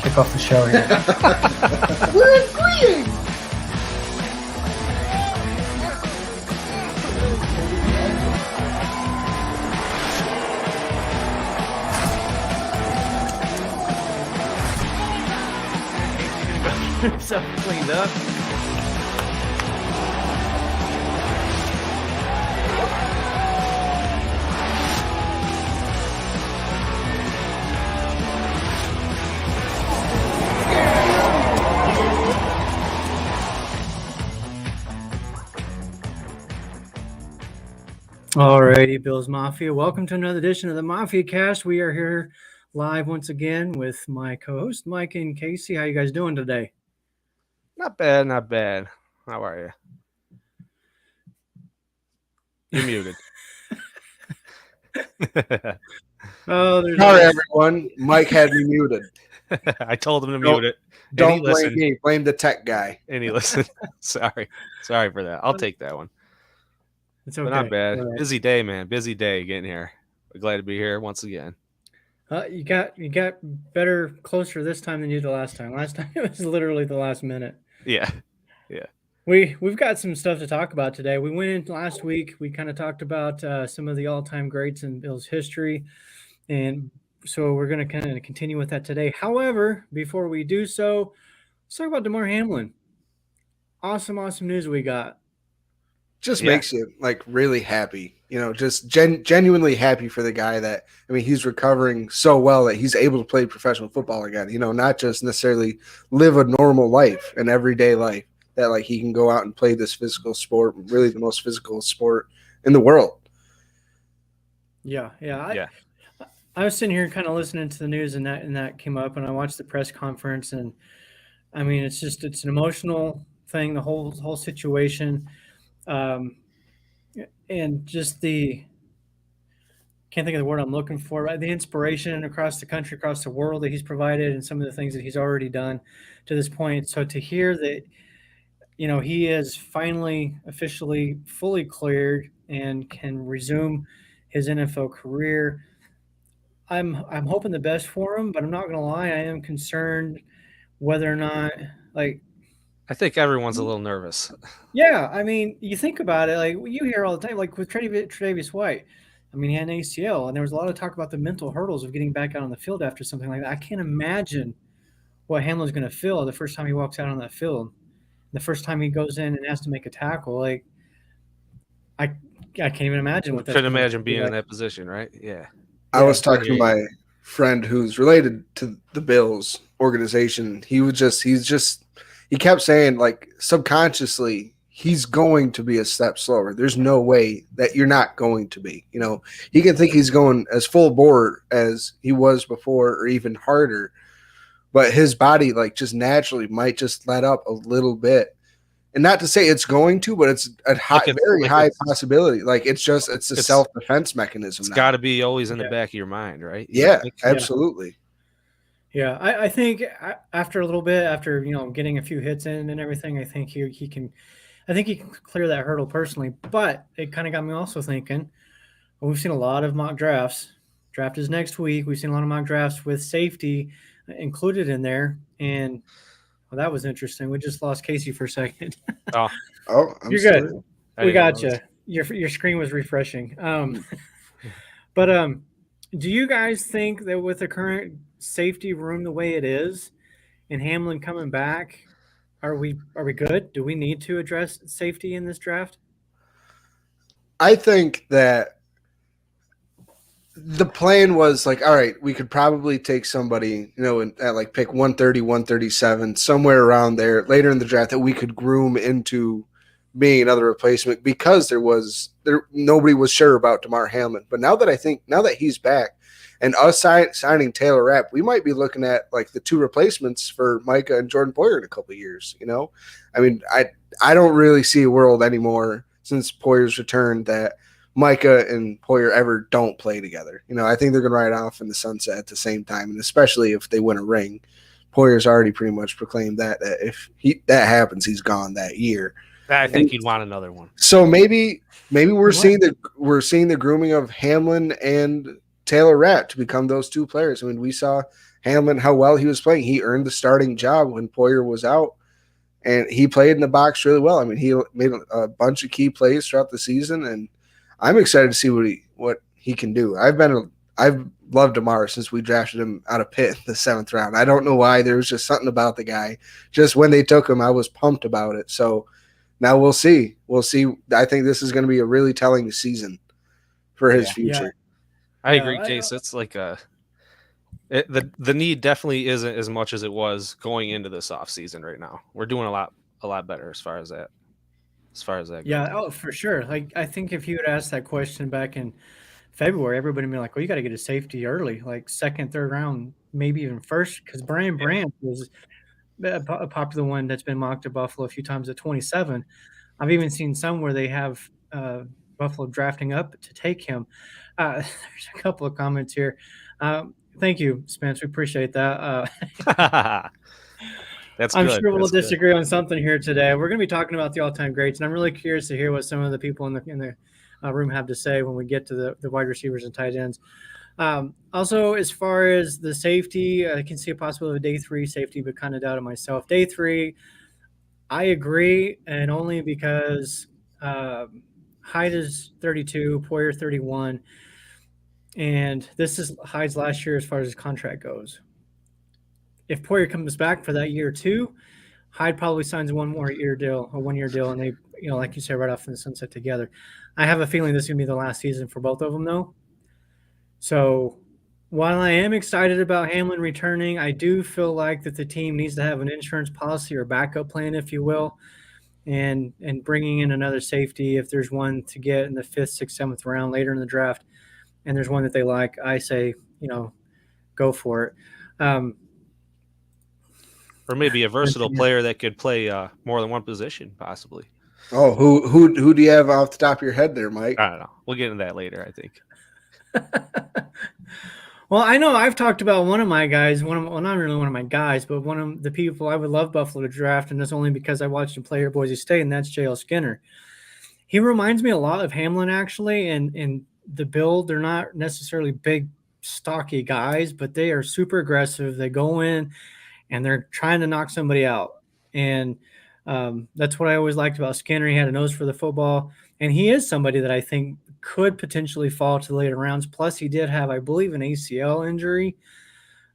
Kick off the show here. We're agreeing. So cleaned up. Alrighty, Bills Mafia. Welcome to another edition of the Mafia Cast. We are here live once again with my co-host Mike and Casey. How you guys doing today? Not bad, not bad. How are you? You're muted. Sorry, everyone. Mike had me muted. I told him to mute it. Don't blame me. Blame the tech guy. And he listened. Sorry for that. I'll take that one. It's okay. But not bad. Right. Busy day, man. Busy day getting here. We're glad to be here once again. You got better closer this time than you did last time. Last time it was literally the last minute. Yeah. We've got some stuff to talk about today. We went in last week. We kind of talked about some of the all-time greats in Bills history, and so we're going to kind of continue with that today. However, before we do so, let's talk about Damar Hamlin. Awesome news we got. Just makes you like really happy, just genuinely happy for the guy that, he's recovering so well that he's able to play professional football again, not just necessarily live a normal life, an everyday life, that like he can go out and play this physical sport, really the most physical sport in the world. Yeah. I was sitting here kind of listening to the news and that came up, and I watched the press conference, and it's an emotional thing, the whole situation. And just can't think of the word I'm looking for, right? The inspiration across the country, across the world that he's provided, and some of the things that he's already done to this point. So to hear that, he is finally officially fully cleared and can resume his NFL career, I'm hoping the best for him, but I'm not going to lie, I am concerned whether or not, I think everyone's a little nervous. Yeah, you think about it, like you hear all the time, like with Tre'Davious White. He had an ACL, and there was a lot of talk about the mental hurdles of getting back out on the field after something like that. I can't imagine what Hamlin's going to feel the first time he walks out on that field, the first time he goes in and has to make a tackle. I can't even imagine what that. Couldn't imagine being in that position, right? Yeah. I was talking to my friend who's related to the Bills organization. He kept saying, like, subconsciously, he's going to be a step slower. There's no way that you're not going to be. He can think he's going as full bore as he was before, or even harder, but his body, like, just naturally might just let up a little bit. And not to say it's going to, but it's a very high possibility. Like, it's a self-defense mechanism. It's got to be always in the back of your mind, right? Yeah, absolutely. Yeah, I think after a little bit, after getting a few hits in and everything, I think he can clear that hurdle personally. But it kind of got me also thinking. Well, we've seen a lot of mock drafts. Draft is next week. We've seen a lot of mock drafts with safety included in there, and that was interesting. We just lost Casey for a second. I'm You're good. We got you. Your screen was refreshing. But do you guys think that with the current safety room the way it is, and Hamlin coming back, are we good? Do we need to address safety in this draft? I think that the plan was like, all right, we could probably take somebody, at like pick 130, 137, somewhere around there later in the draft that we could groom into being another replacement, because nobody was sure about Damar Hamlin. But now that he's back, and us signing Taylor Rapp, we might be looking at like the two replacements for Micah and Jordan Poyer in a couple of years. I don't really see a world anymore since Poyer's return that Micah and Poyer ever don't play together. I think they're going to ride off in the sunset at the same time, and especially if they win a ring. Poyer's already pretty much proclaimed that if that happens, he's gone that year. I think he'd want another one. So maybe we're What? seeing the grooming of Hamlin and Taylor Rapp to become those two players. I mean, we saw Hamlin how well he was playing. He earned the starting job when Poyer was out, and he played in the box really well. I mean, he made a bunch of key plays throughout the season, and I'm excited to see what he can do. I've loved Damar since we drafted him out of Pitt in the 7th round. I don't know why. There was just something about the guy. Just when they took him, I was pumped about it. So now we'll see. We'll see. I think this is going to be a really telling season for his future. I agree, Case. It's like the need definitely isn't as much as it was going into this offseason right now. We're doing a lot better as far as that goes. Yeah, oh, for sure. Like, I think if you had asked that question back in February, everybody would be like, well, you got to get a safety early, like 2nd, 3rd round, maybe even 1st, because Brian Brandt was a popular one that's been mocked at Buffalo a few times at 27. I've even seen some where they have Buffalo drafting up to take him. There's a couple of comments here. Thank you, Spence. We appreciate that. That's I'm good. sure we'll That's disagree on something here today. We're going to be talking about the all-time greats, and I'm really curious to hear what some of the people in the room have to say when we get to the wide receivers and tight ends. Also, as far as the safety, I can see a possibility of a day 3 safety, but kind of doubted myself. Day 3, I agree, and only because Hyde is 32, Poyer 31, and this is Hyde's last year as far as his contract goes. If Poyer comes back for that year 2, Hyde probably signs a 1-year deal, and they, like you said, right off in the sunset together. I have a feeling this is going to be the last season for both of them, though. So while I am excited about Hamlin returning, I do feel like that the team needs to have an insurance policy or backup plan, if you will, and bringing in another safety if there's one to get in the 5th, 6th, 7th round later in the draft, and there's one that they like, I say, go for it. or maybe a versatile player that could play more than one position, possibly. Oh, who do you have off the top of your head there, Mike? I don't know. We'll get into that later, I think. Well, I know I've talked about one of my guys, not really one of my guys, but one of the people I would love Buffalo to draft, and that's only because I watched him play here at Boise State, and that's J.L. Skinner. He reminds me a lot of Hamlin, actually, and the build. They're not necessarily big, stocky guys, but they are super aggressive. They go in, and they're trying to knock somebody out. And that's what I always liked about Skinner. He had a nose for the football, and he is somebody that I think could potentially fall to the later rounds. Plus, he did have, I believe, an ACL injury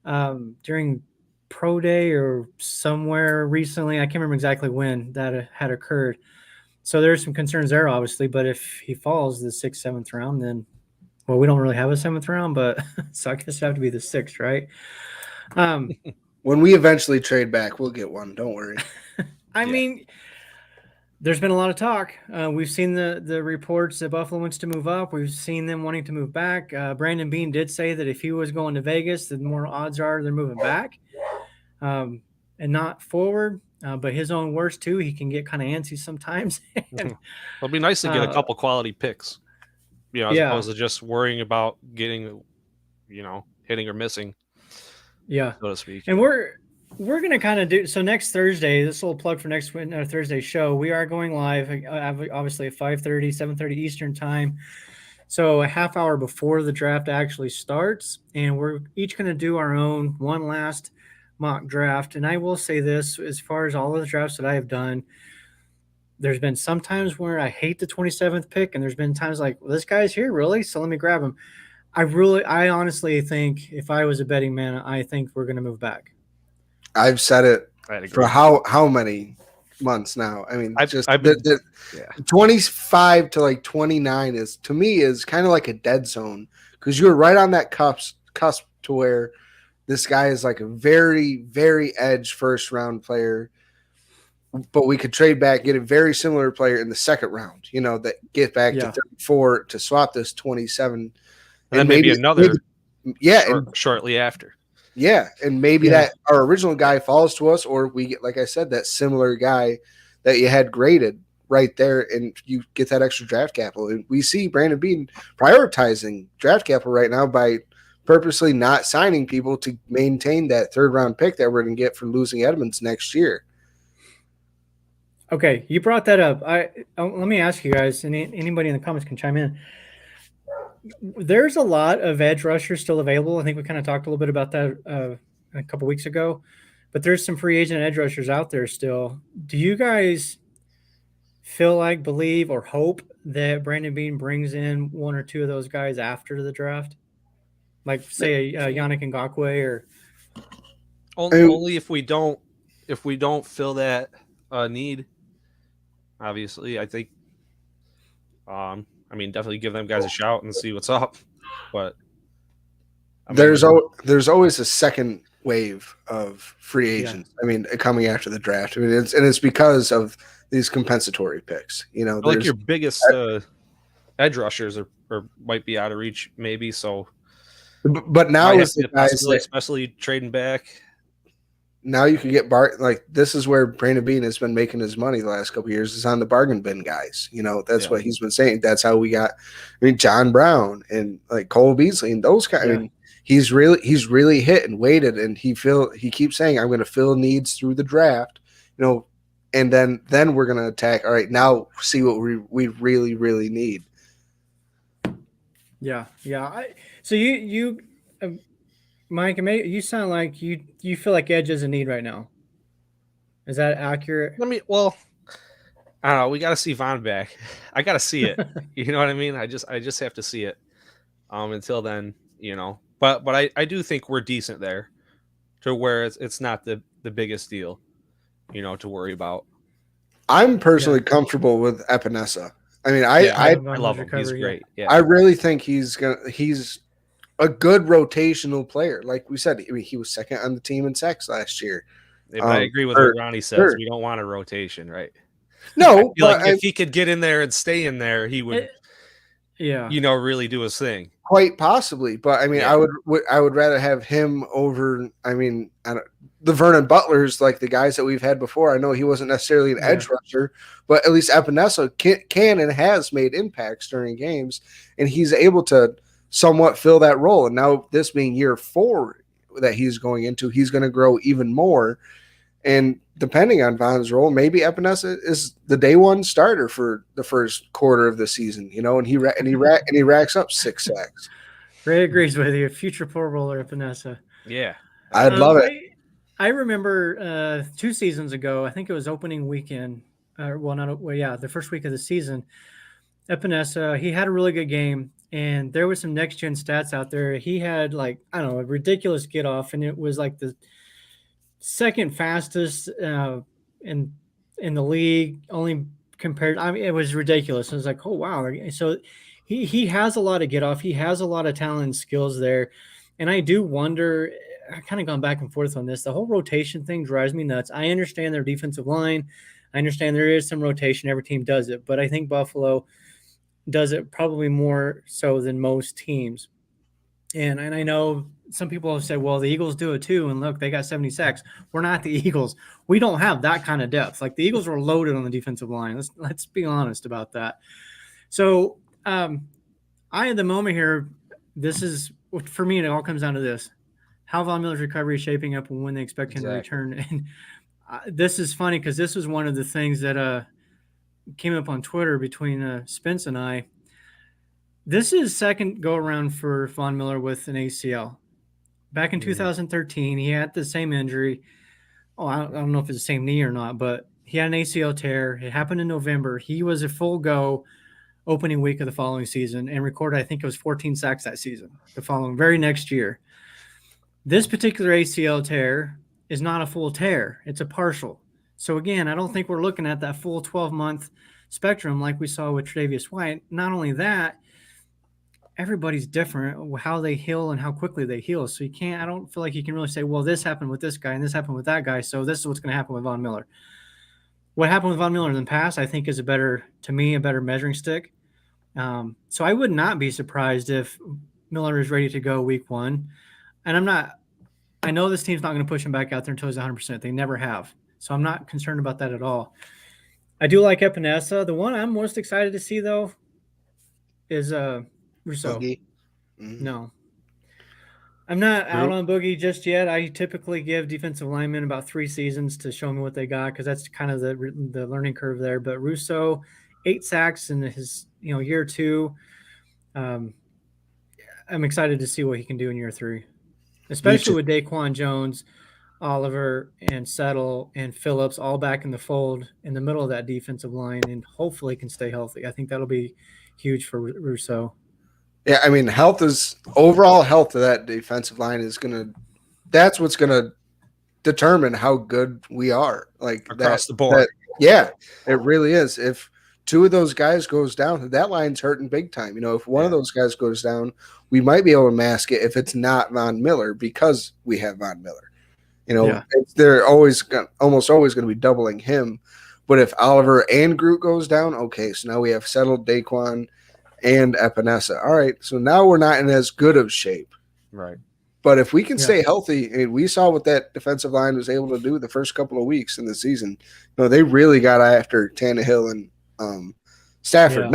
during pro day or somewhere recently. I can't remember exactly when that had occurred. So there's some concerns there, obviously. But if he falls the 6th, 7th round, then, well, we don't really have a 7th round, but so I guess it have to be the 6th, right? When we eventually trade back, we'll get one. Don't worry. I mean, there's been a lot of talk. We've seen the reports that Buffalo wants to move up. We've seen them wanting to move back. Brandon Beane did say that if he was going to Vegas, the more odds are they're moving back and not forward. But his own words, too, he can get kind of antsy sometimes. It'll be nice to get a couple quality picks, as opposed to just worrying about getting, hitting or missing, so to speak. And we're going to kind of do – so next Thursday, this little plug for next Thursday's show, we are going live, obviously at 5:30, 7:30 Eastern time. So a half hour before the draft actually starts, and we're each going to do our own one last mock draft. And I will say this, as far as all of the drafts that I have done, there's been some times where I hate the 27th pick, and there's been times like, well, this guy's here, really? So let me grab him. I honestly think if I was a betting man, I think we're going to move back. I've said it for how many months now? I mean, 25 to like 29 is, to me, is kind of like a dead zone, because you're right on that cusp to where this guy is like a very, very edge first round player, but we could trade back, get a very similar player in the 2nd round, that get back to 34 to swap this 27. And then maybe another shortly after. Yeah, and maybe that our original guy falls to us, or we get, like I said, that similar guy that you had graded right there, and you get that extra draft capital. And we see Brandon Beane prioritizing draft capital right now by purposely not signing people to maintain that 3rd round pick that we're going to get for losing Edmonds next year. Okay, you brought that up. Let me ask you guys, and anybody in the comments can chime in. There's a lot of edge rushers still available. I think we kind of talked a little bit about that a couple weeks ago, but there's some free agent edge rushers out there still. Do you guys feel like, believe, or hope that Brandon Bean brings in one or two of those guys after the draft, like say a Yannick Ngakoue or? Only if we don't fill that need. Obviously, I think. I mean, definitely give them guys a shout and see what's up. But I mean, there's always a second wave of free agents. Yeah. I mean, coming after the draft. I mean, it's because of these compensatory picks. You know, like your biggest edge rushers are might be out of reach, maybe. So, but now is the guys that, especially trading back. Now you can get like this is where Brandon Bean has been making his money the last couple of years is on the bargain bin guys. You know, that's what he's been saying. That's how we got. I mean, John Brown and like Cole Beasley and those guys. Yeah. I mean, he's really hit and waited, and he keeps saying, "I'm going to fill needs through the draft." You know, and then we're going to attack. All right, now see what we really need. Yeah. So you. Mike, you sound like you feel like edge is a need right now. Is that accurate? I don't know. We got to see Von back. I got to see it. You know what I mean? I just have to see it. Until then, you know. But I do think we're decent there, to where it's not the biggest deal, you know, to worry about. I'm personally comfortable with Epinesa. I mean, I love him. He's great. Yeah. I really think he's a good rotational player. Like we said, I mean, he was second on the team in sacks last year. I agree with what Ronnie says. Sure. We don't want a rotation, right? No, but if he could get in there and stay in there, he would, you know, really do his thing. Quite possibly, but I mean, I would rather have him over. I mean, the Vernon Butlers, like the guys that we've had before. I know he wasn't necessarily an edge rusher, but at least Epinesa can and has made impacts during games, and he's able to somewhat fill that role. And now this being year 4 that he's going into, he's going to grow even more. And depending on Von's role, maybe Epinesa is the day one starter for the first quarter of the season, you know, and he racks up 6 sacks. Ray agrees with you. Future Pro Bowler Epinesa. Yeah. I'd love it. I remember 2 seasons ago, I think it was opening weekend, the first week of the season, Epinesa, he had a really good game. And there was some next gen stats out there. He had a ridiculous get off, and it was like the second fastest in the league. Only compared, I mean, it was ridiculous. I was like, oh wow! So he has a lot of get off. He has a lot of talent and skills there. And I do wonder. I kind of gone back and forth on this. The whole rotation thing drives me nuts. I understand their defensive line. I understand there is some rotation. Every team does it, but I think Buffalo does it probably more so than most teams. And I know some people have said, well, the Eagles do it too. And look, they got 70 sacks. We're not the Eagles. We don't have that kind of depth. Like the Eagles were loaded on the defensive line. Let's be honest about that. So I, at the moment here, this is, for me, it all comes down to this. How Von Miller's recovery is shaping up and when they expect him to return. And this is funny because this was one of the things that came up on Twitter between Spence and I. This is second go around for Von Miller with an ACL. Back in 2013, he had the same injury. I don't know if it's the same knee or not, but he had an ACL tear. It happened in November. He was a full go opening week of the following season and recorded, I think it was 14 sacks that season, the very next year. This particular ACL tear is not a full tear. It's a partial. So again, I don't think we're looking at that full 12-month spectrum like we saw with Tre'Davious White. Not only that, everybody's different, how they heal and how quickly they heal. So I don't feel like you can really say, well, this happened with this guy and this happened with that guy, so this is what's going to happen with Von Miller. What happened with Von Miller in the past, I think, is a better measuring stick. So I would not be surprised if Miller is ready to go week 1. And I know this team's not going to push him back out there until he's 100%. They never have. So I'm not concerned about that at all. I do like Epinesa. The one I'm most excited to see, though, is Rousseau. Mm-hmm. No. I'm not out Group? on Boogie just yet. I typically give defensive linemen about 3 seasons to show me what they got because that's kind of the learning curve there. But Russo, 8 sacks in his year two. Um, I'm excited to see what he can do in year three, Me especially too. with Daquan Jones, Oliver, and Settle and Phillips all back in the fold in the middle of that defensive line, and hopefully can stay healthy. I think that'll be huge for Russo. Yeah, I mean, overall health of that defensive line is that's what's gonna determine how good we are. Like Across the that, board. yeah, it really is. If two of those guys goes down, that line's hurting big time. If one of those guys goes down, we might be able to mask it if it's not Von Miller because we have Von Miller. Yeah. They're almost always going to be doubling him. But if Oliver and Groot goes down, okay, so now we have settled Daquan and Epinesa. All right, so now we're not in as good of shape. Right. But if we can Yeah. stay healthy, and we saw what that defensive line was able to do the first couple of weeks in the season, they really got after Tannehill and Stafford. Yeah.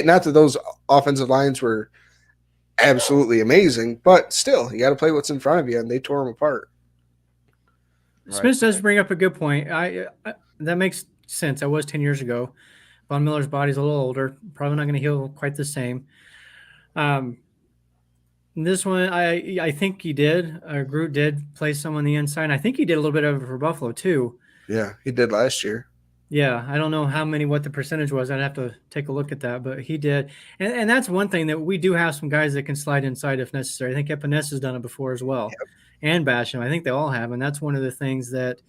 Not that those offensive lines were absolutely amazing, but still, you got to play what's in front of you, and they tore them apart. Smith does bring up a good point. That makes sense. That was 10 years ago. Von Miller's body's a little older, probably not going to heal quite the same. This one, I think he did. Groot did play some on the inside. I think he did a little bit of it for Buffalo too. Yeah, he did last year. Yeah, I don't know what the percentage was. I'd have to take a look at that, but he did. And that's one thing that we do have some guys that can slide inside if necessary. I think Epinesa has done it before as well, and Basham. I think they all have, and that's one of the things that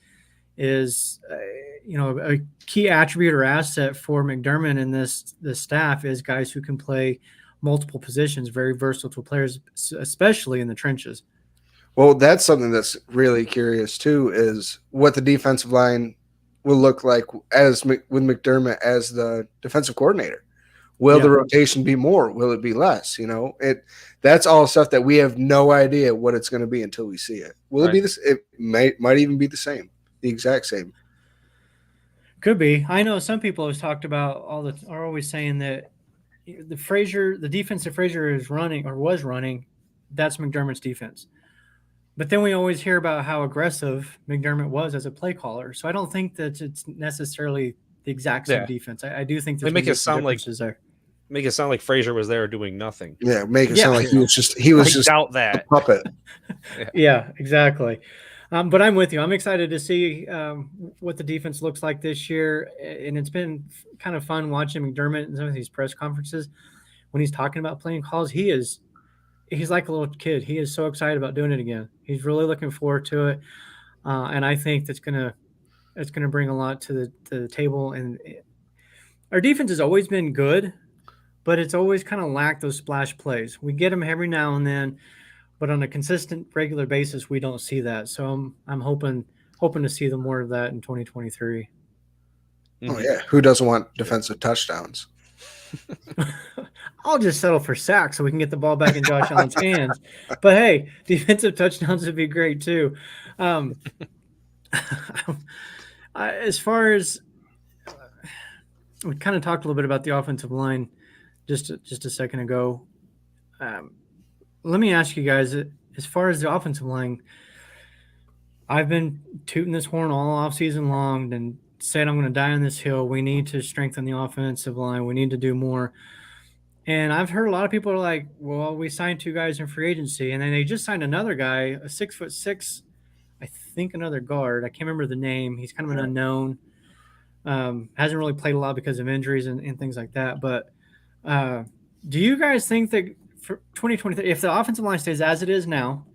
is, a key attribute or asset for McDermott and this staff is guys who can play multiple positions, very versatile players, especially in the trenches. Well, that's something that's really curious too, is what the defensive line will look like with McDermott as the defensive coordinator. Will the rotation be more? Will it be less? That's all stuff that we have no idea what it's going to be until we see it. Will it be this? It might even be the exact same. Could be. I know some people have talked about are always saying that the defense that Frazier is running or was running, that's McDermott's defense. But then we always hear about how aggressive McDermott was as a play caller. So I don't think that it's necessarily the exact same defense. I do think there's make it sound there. Make it sound like Frazier was there doing nothing. Yeah, make it sound like he was just doubt that. a puppet. Yeah, exactly. But I'm with you. I'm excited to see what the defense looks like this year. And it's been kind of fun watching McDermott in some of these press conferences when he's talking about playing calls. He's like a little kid. He is so excited about doing it again. He's really looking forward to it. And I think it's gonna bring a lot to the table. And our defense has always been good, but it's always kind of lacked those splash plays. We get them every now and then, but on a consistent, regular basis, we don't see that. So I'm hoping to see more of that in 2023. Oh yeah, who doesn't want defensive touchdowns? I'll just settle for sacks so we can get the ball back in Josh Allen's hands. But hey, defensive touchdowns would be great too. As far as we kind of talked a little bit about the offensive line just a second ago. Let me ask you guys, as far as the offensive line, I've been tooting this horn all offseason long and said I'm going to die on this hill. We need to strengthen the offensive line. We need to do more. And I've heard a lot of people are like, well, we signed 2 guys in free agency, and then they just signed another guy, a 6'6", I think another guard. I can't remember the name. He's kind of an unknown. Hasn't really played a lot because of injuries and things like that. But do you guys think that for 2023, if the offensive line stays as it is now,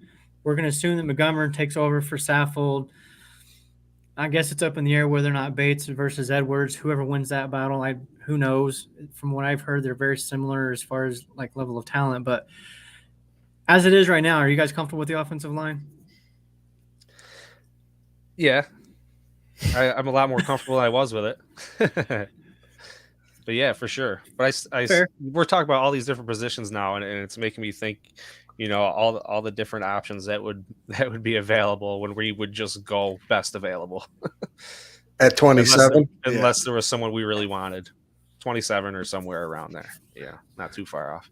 we're going to assume that Montgomery takes over for Saffold? I guess it's up in the air whether or not Bates versus Edwards, whoever wins that battle, who knows? From what I've heard, they're very similar as far as like level of talent. But as it is right now, are you guys comfortable with the offensive line? Yeah, I'm a lot more comfortable than I was with it. But yeah, for sure. But we're talking about all these different positions now, and it's making me think, all the different options that would be available when we would just go best available. At 27? Unless there was someone we really wanted. 27 or somewhere around there. Yeah, not too far off.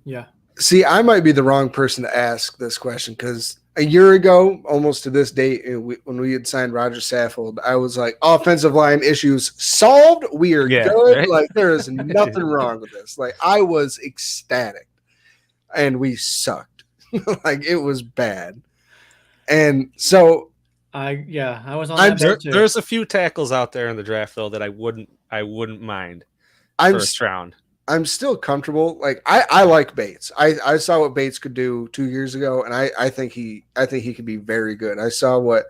Yeah. See, I might be the wrong person to ask this question because a year ago, almost to this date, when we had signed Roger Saffold, I was like, offensive line issues solved. We are Yeah, good. right? Like, there is nothing wrong with this. Like, I was ecstatic, and we sucked. Like, it was bad. And so I was on I'm that boat too. There's a few tackles out there in the draft though that I wouldn't mind I'm first round. I'm still comfortable. Like I like Bates. I saw what Bates could do 2 years ago, and I think he could be very good. I saw what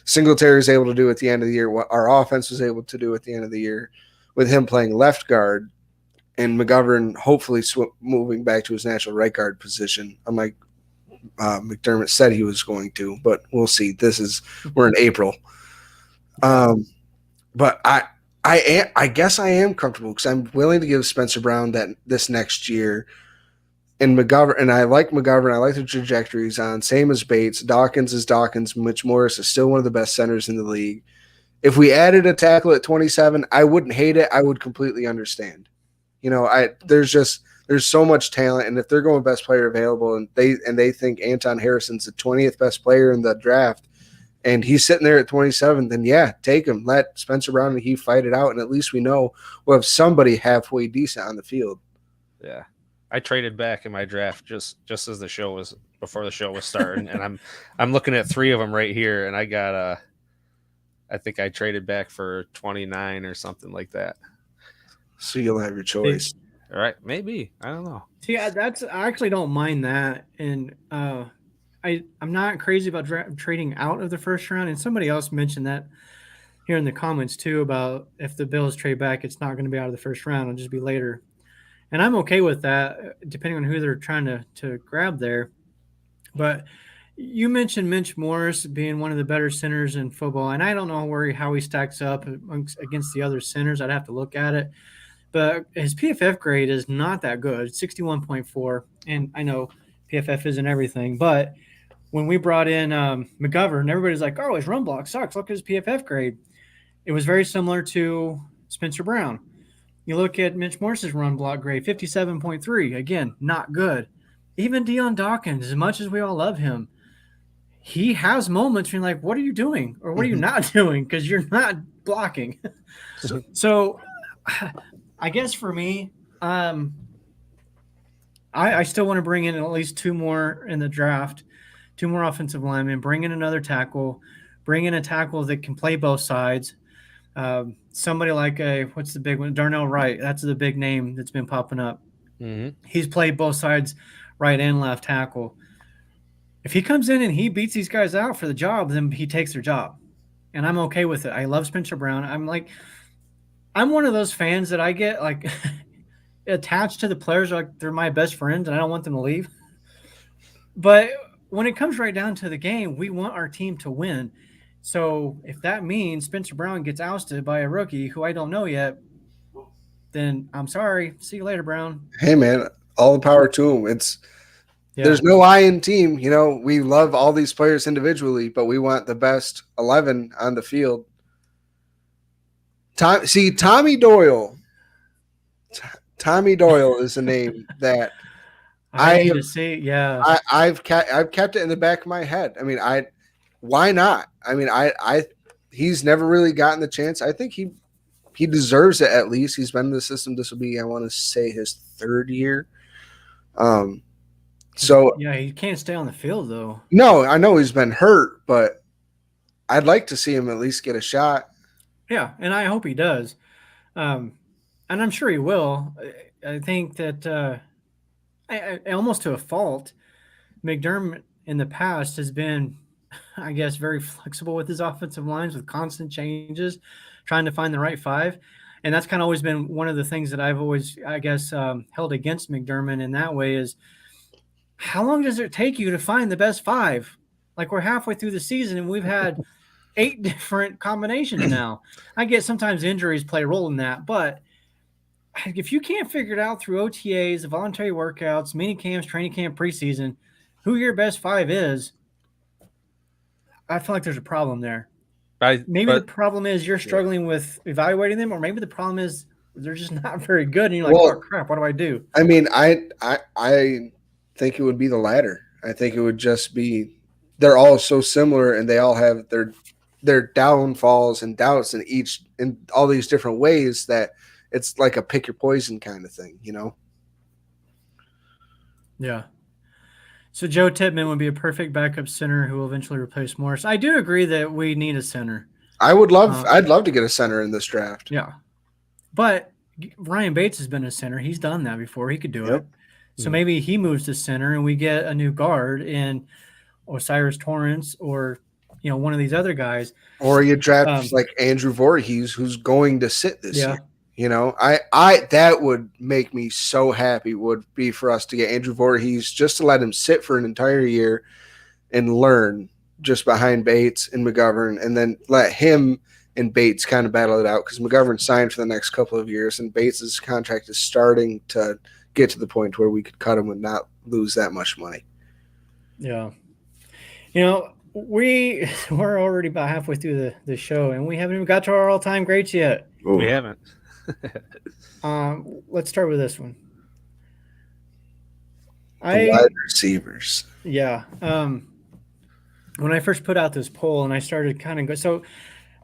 Singletary was able to do at the end of the year, what our offense was able to do at the end of the year, with him playing left guard and McGovern hopefully moving back to his natural right guard position. I'm like McDermott said he was going to, but we'll see. We're in April. But I guess I am comfortable because I'm willing to give Spencer Brown this next year. And McGovern, and I like McGovern. I like the trajectory he's on. Same as Bates. Dawkins is Dawkins. Mitch Morris is still one of the best centers in the league. If we added a tackle at 27, I wouldn't hate it. I would completely understand. There's so much talent, and if they're going best player available, and they think Anton Harrison's the 20th best player in the draft, and he's sitting there at 27, then yeah, take him. Let Spencer Brown and he fight it out, and at least we know we'll have somebody halfway decent on the field. Yeah. I traded back in my draft just as before the show was starting, and I'm looking at 3 of them right here, and I got I think I traded back for 29 or something like that. So you'll have your choice. All right, maybe. I don't know. See, I actually don't mind that, and I'm not crazy about trading out of the first round. And somebody else mentioned that here in the comments too about if the Bills trade back, it's not going to be out of the first round; it'll just be later. And I'm okay with that, depending on who they're trying to grab there. But you mentioned Mitch Morris being one of the better centers in football, and I don't know how he stacks up against the other centers. I'd have to look at it. But his PFF grade is not that good, 61.4. And I know PFF isn't everything, but when we brought in McGovern, everybody's like, oh, his run block sucks. Look at his PFF grade. It was very similar to Spencer Brown. You look at Mitch Morris's run block grade, 57.3. Again, not good. Even Deion Dawkins, as much as we all love him, he has moments where you're like, what are you doing? Or what are you not doing? Because you're not blocking. So I guess for me, I still want to bring in at least 2 more in the draft, 2 more offensive linemen, bring in another tackle, bring in a tackle that can play both sides. Somebody like what's the big one? Darnell Wright. That's the big name that's been popping up. Mm-hmm. He's played both sides, right and left tackle. If he comes in and he beats these guys out for the job, then he takes their job. And I'm okay with it. I love Spencer Brown. I'm one of those fans that I get like attached to the players like they're my best friends and I don't want them to leave. But when it comes right down to the game, we want our team to win. So if that means Spencer Brown gets ousted by a rookie who I don't know yet, then I'm sorry. See you later, Brown. Hey, man, all the power to him. There's no I in team. We love all these players individually, but we want the best 11 on the field. Tommy Doyle. Tommy Doyle is a name that I need to see. Yeah, I've kept it in the back of my head. I mean, why not? I mean, he's never really gotten the chance. I think he deserves it at least. He's been in the system. This will be, I want to say, his 3rd year. So yeah, he can't stay on the field though. No, I know he's been hurt, but I'd like to see him at least get a shot. Yeah, and I hope he does. And I'm sure he will. I think that almost to a fault, McDermott in the past has been, I guess, very flexible with his offensive lines with constant changes, trying to find the right 5. And that's kind of always been one of the things that I've always, I guess, held against McDermott in that way is how long does it take you to find the best 5? Like we're halfway through the season and we've had 8 different combinations now. I get sometimes injuries play a role in that, but if you can't figure it out through OTAs, the voluntary workouts, mini camps, training camp, preseason, who your best 5 is, I feel like there's a problem there. Maybe the problem is you're struggling with evaluating them, or maybe the problem is they're just not very good, and you're like, oh crap, what do I do? I mean, I think it would be the latter. I think it would just be they're all so similar and they all have their downfalls and doubts in all these different ways that it's like a pick your poison kind of thing, you know? Yeah. So Joe Tippmann would be a perfect backup center who will eventually replace Morris. I do agree that we need a center. I'd love to get a center in this draft. Yeah. But Ryan Bates has been a center. He's done that before. He could do Yep. it. So maybe he moves to center and we get a new guard in Osiris Torrance or one of these other guys. Or you draft like Andrew Voorhees, who's going to sit this year. You know, I that would make me so happy. Would be for us to get Andrew Voorhees just to let him sit for an entire year and learn just behind Bates and McGovern, and then let him and Bates kind of battle it out because McGovern signed for the next couple of years, and Bates's contract is starting to get to the point where we could cut him and not lose that much money. Yeah. We're already about halfway through the show, and we haven't even got to our all-time greats yet. Ooh. We haven't. Let's start with this one. Wide receivers. Yeah. When I first put out this poll and I started kind of so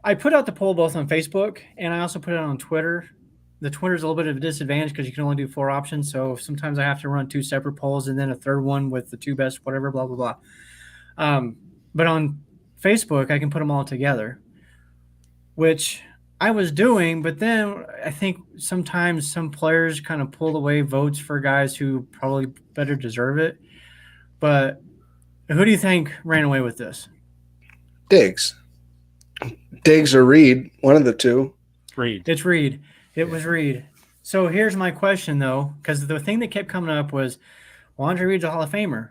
I put out the poll both on Facebook and I also put it on Twitter. The Twitter's a little bit of a disadvantage because you can only do 4 options. So sometimes I have to run 2 separate polls and then a third one with the 2 best, whatever, blah, blah, blah. But on Facebook, I can put them all together, which I was doing. But then I think sometimes some players kind of pulled away votes for guys who probably better deserve it. But who do you think ran away with this? Diggs or Reed, one of the two. Reed. It's Reed. It was Reed. So here's my question, though, because the thing that kept coming up was, well, Andre Reed's a Hall of Famer.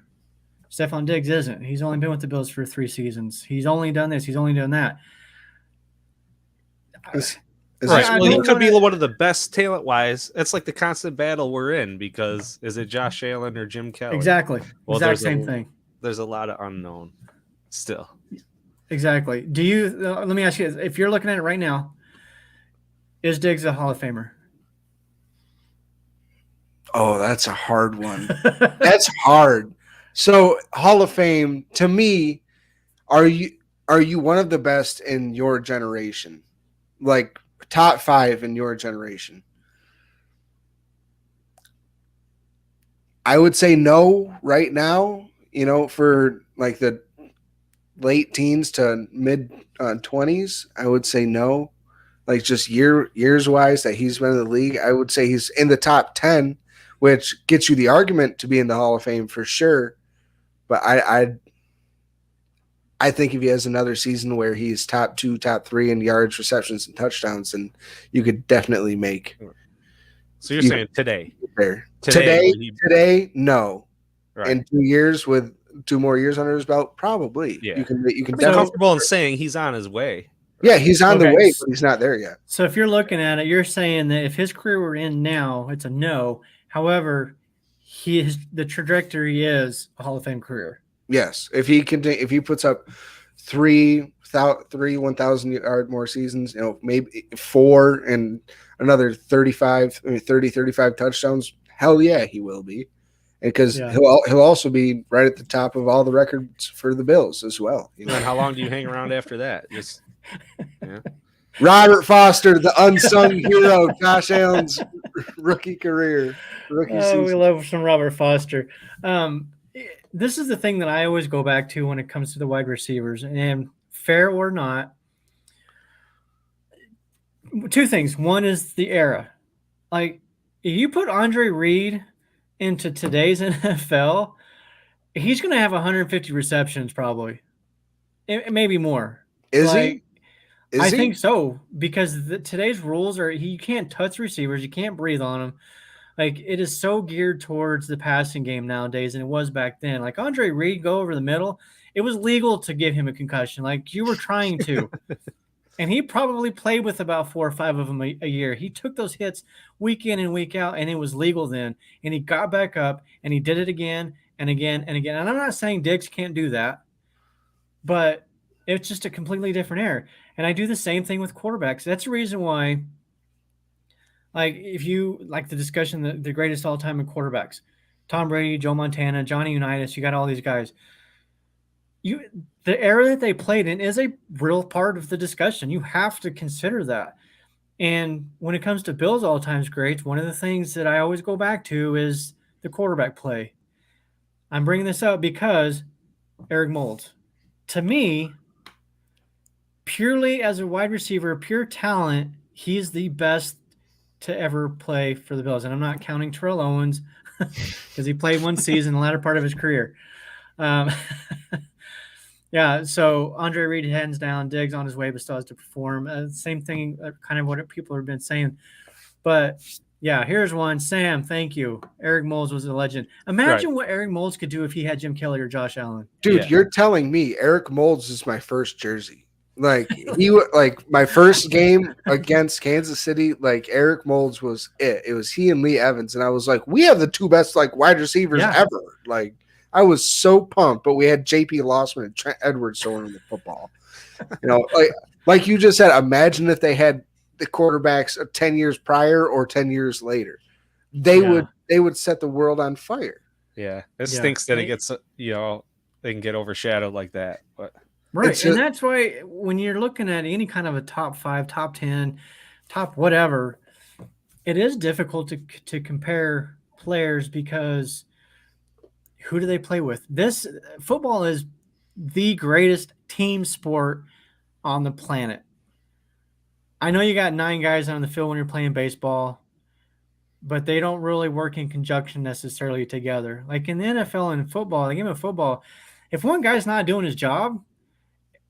Stephon Diggs isn't. He's only been with the Bills for 3 seasons. He's only done this. He's only done that. Is Right. Well, he could be one of the best talent-wise. It's like the constant battle we're in because is it Josh Allen or Jim Kelly? Exactly. Well, exact same thing. There's a lot of unknown still. Exactly. Do you? Let me ask you this. If you're looking at it right now, is Diggs a Hall of Famer? Oh, that's a hard one. That's hard. So Hall of Fame, to me, are you one of the best in your generation? Like top 5 in your generation? I would say no right now, for like the late teens to mid 20s, I would say no. Like just years wise that he's been in the league, I would say he's in the top 10, which gets you the argument to be in the Hall of Fame for sure. But I think if he has another season where he's top 2, top 3 in yards, receptions, and touchdowns, then you could definitely make. So you're saying today? Today, no. Right. In 2 years with 2 more years under his belt, probably. Yeah. You can be comfortable in saying he's on his way. Yeah, he's on the way, but he's not there yet. So if you're looking at it, you're saying that if his career were in now, it's a no. However, the trajectory is a Hall of Fame career. Yes, if he puts up 3 1,000-yard more seasons, maybe 4 and another 35 touchdowns, hell yeah, he will be. Because he'll also be right at the top of all the records for the Bills as well. And how long do you hang around after that? Robert Foster, the unsung hero, Josh Allen's rookie career. Season. We love some Robert Foster. This is the thing that I always go back to when it comes to the wide receivers. And fair or not, 2 things. One is the era. Like, if you put Andre Reed into today's NFL, he's going to have 150 receptions probably. Maybe more. Is he? I think so, because today's rules are you can't touch receivers, you can't breathe on them. Like, it is so geared towards the passing game nowadays than it was back then. Like, Andre Reed go over the middle, it was legal to give him a concussion. Like, you were trying to. And he probably played with about 4 or 5 of them a year. He took those hits week in and week out, and it was legal then. And he got back up, and he did it again and again and again. And I'm not saying Diggs can't do that, but it's just a completely different era. And I do the same thing with quarterbacks. That's the reason why, like, if you like the discussion, the greatest all time in quarterbacks, Tom Brady, Joe Montana, Johnny Unitas. You got all these guys. The era that they played in is a real part of the discussion. You have to consider that. And when it comes to Bills all-time greats, one of the things that I always go back to is the quarterback play. I'm bringing this up because Eric Moulds, to me, purely as a wide receiver, pure talent, he's the best to ever play for the Bills. And I'm not counting Terrell Owens because he played one season, the latter part of his career. Um, yeah, so Andre Reed hands down, Diggs on his way, but still has to perform. Same thing, kind of what people have been saying. But yeah, here's one. Sam, thank you. Eric Moulds was a legend. Imagine what Eric Moulds could do if he had Jim Kelly or Josh Allen. Dude, you're telling me Eric Moulds is my first jersey. Like my first game against Kansas City, like Eric Moulds was it. It was he and Lee Evans, and I was like, we have the two best like wide receivers ever. Like I was so pumped, but we had J.P. Lossman and Trent Edwards throwing the football. You know, like you just said, imagine if they had the quarterbacks 10 years prior or 10 years later. They would set the world on fire. Yeah, it stinks that it gets they can get overshadowed like that, but. Right, and that's why when you're looking at any kind of a top 5, top 10, top whatever, it is difficult to compare players because who do they play with? This football is the greatest team sport on the planet. I know you got 9 guys on the field when you're playing baseball, but they don't really work in conjunction necessarily together. Like in the NFL and football, the game of football, if one guy's not doing his job,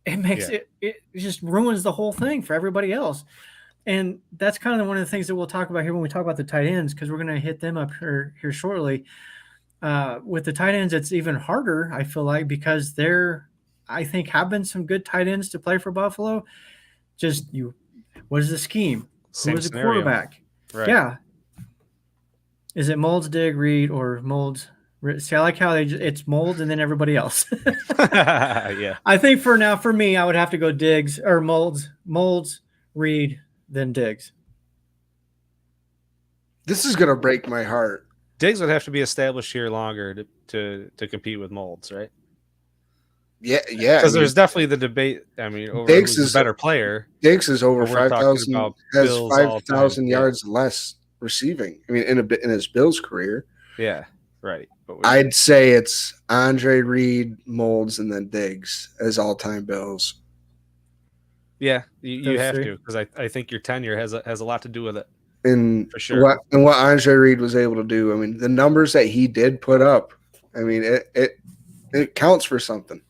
it makes it just ruins the whole thing for everybody else. And that's kind of one of the things that we'll talk about here when we talk about the tight ends, because we're going to hit them up here shortly. With the tight ends, it's even harder, I feel like, because I think, have been some good tight ends to play for Buffalo. Just what is the scheme? Who is the quarterback? Right. Yeah. Is it Moulds, Diggs, Reed, or Moulds? See, I like how it's Moulds and then everybody else. Yeah. I think for me, I would have to go Diggs or Moulds, Reed, then Diggs. This is gonna break my heart. Diggs would have to be established here longer to compete with Moulds, right? Yeah. Because there's definitely the debate. I mean, over Diggs is a better player. Diggs is over 5,000, has 5,000 yards less receiving. I mean, in his Bills career. Yeah. Right. But I'd say it's Andre Reed, Moulds, and then Diggs as all-time Bills. Yeah, you have to, because I think your tenure has a lot to do with it. And for sure. What Andre Reed was able to do. I mean, the numbers that he did put up. I mean, it counts for something.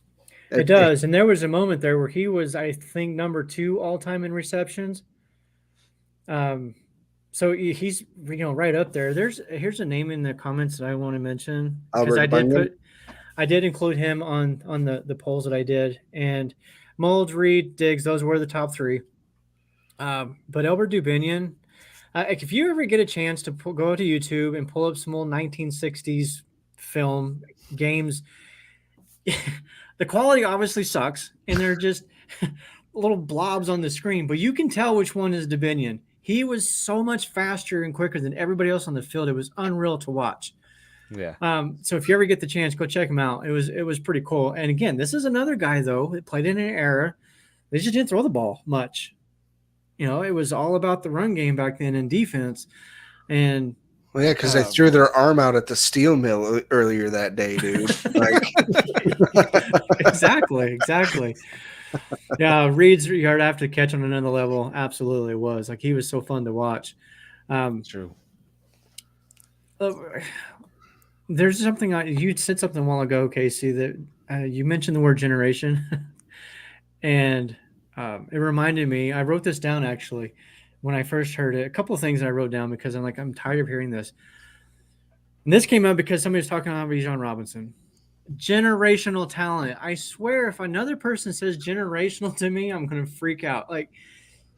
It does. And there was a moment there where he was, I think, number 2 all-time in receptions. So he's right up there. Here's a name in the comments that I want to mention because I did include him on the polls that I did, and Moulds, Reed, Diggs, those were the top 3. But Albert Dubinion, if you ever get a chance to go to YouTube and pull up some old 1960s film games, the quality obviously sucks, and they're just little blobs on the screen, but you can tell which one is Dubinion. He was so much faster and quicker than everybody else on the field. It was unreal to watch. Yeah. So if you ever get the chance, go check him out. It was pretty cool. And again, this is another guy though that played in an era they just didn't throw the ball much. It was all about the run game back then and defense. And because they threw their arm out at the steel mill earlier that day, dude. Exactly. Yeah, Reed's yard after catch on another level absolutely was. Like, he was so fun to watch. True. There's something you said something a while ago, Casey, that you mentioned the word generation, and it reminded me. I wrote this down actually when I first heard it. A couple of things I wrote down because I'm tired of hearing this. And this came up because somebody was talking about Bijan Robinson. Generational talent. I swear, if another person says generational to me, I'm going to freak out. Like,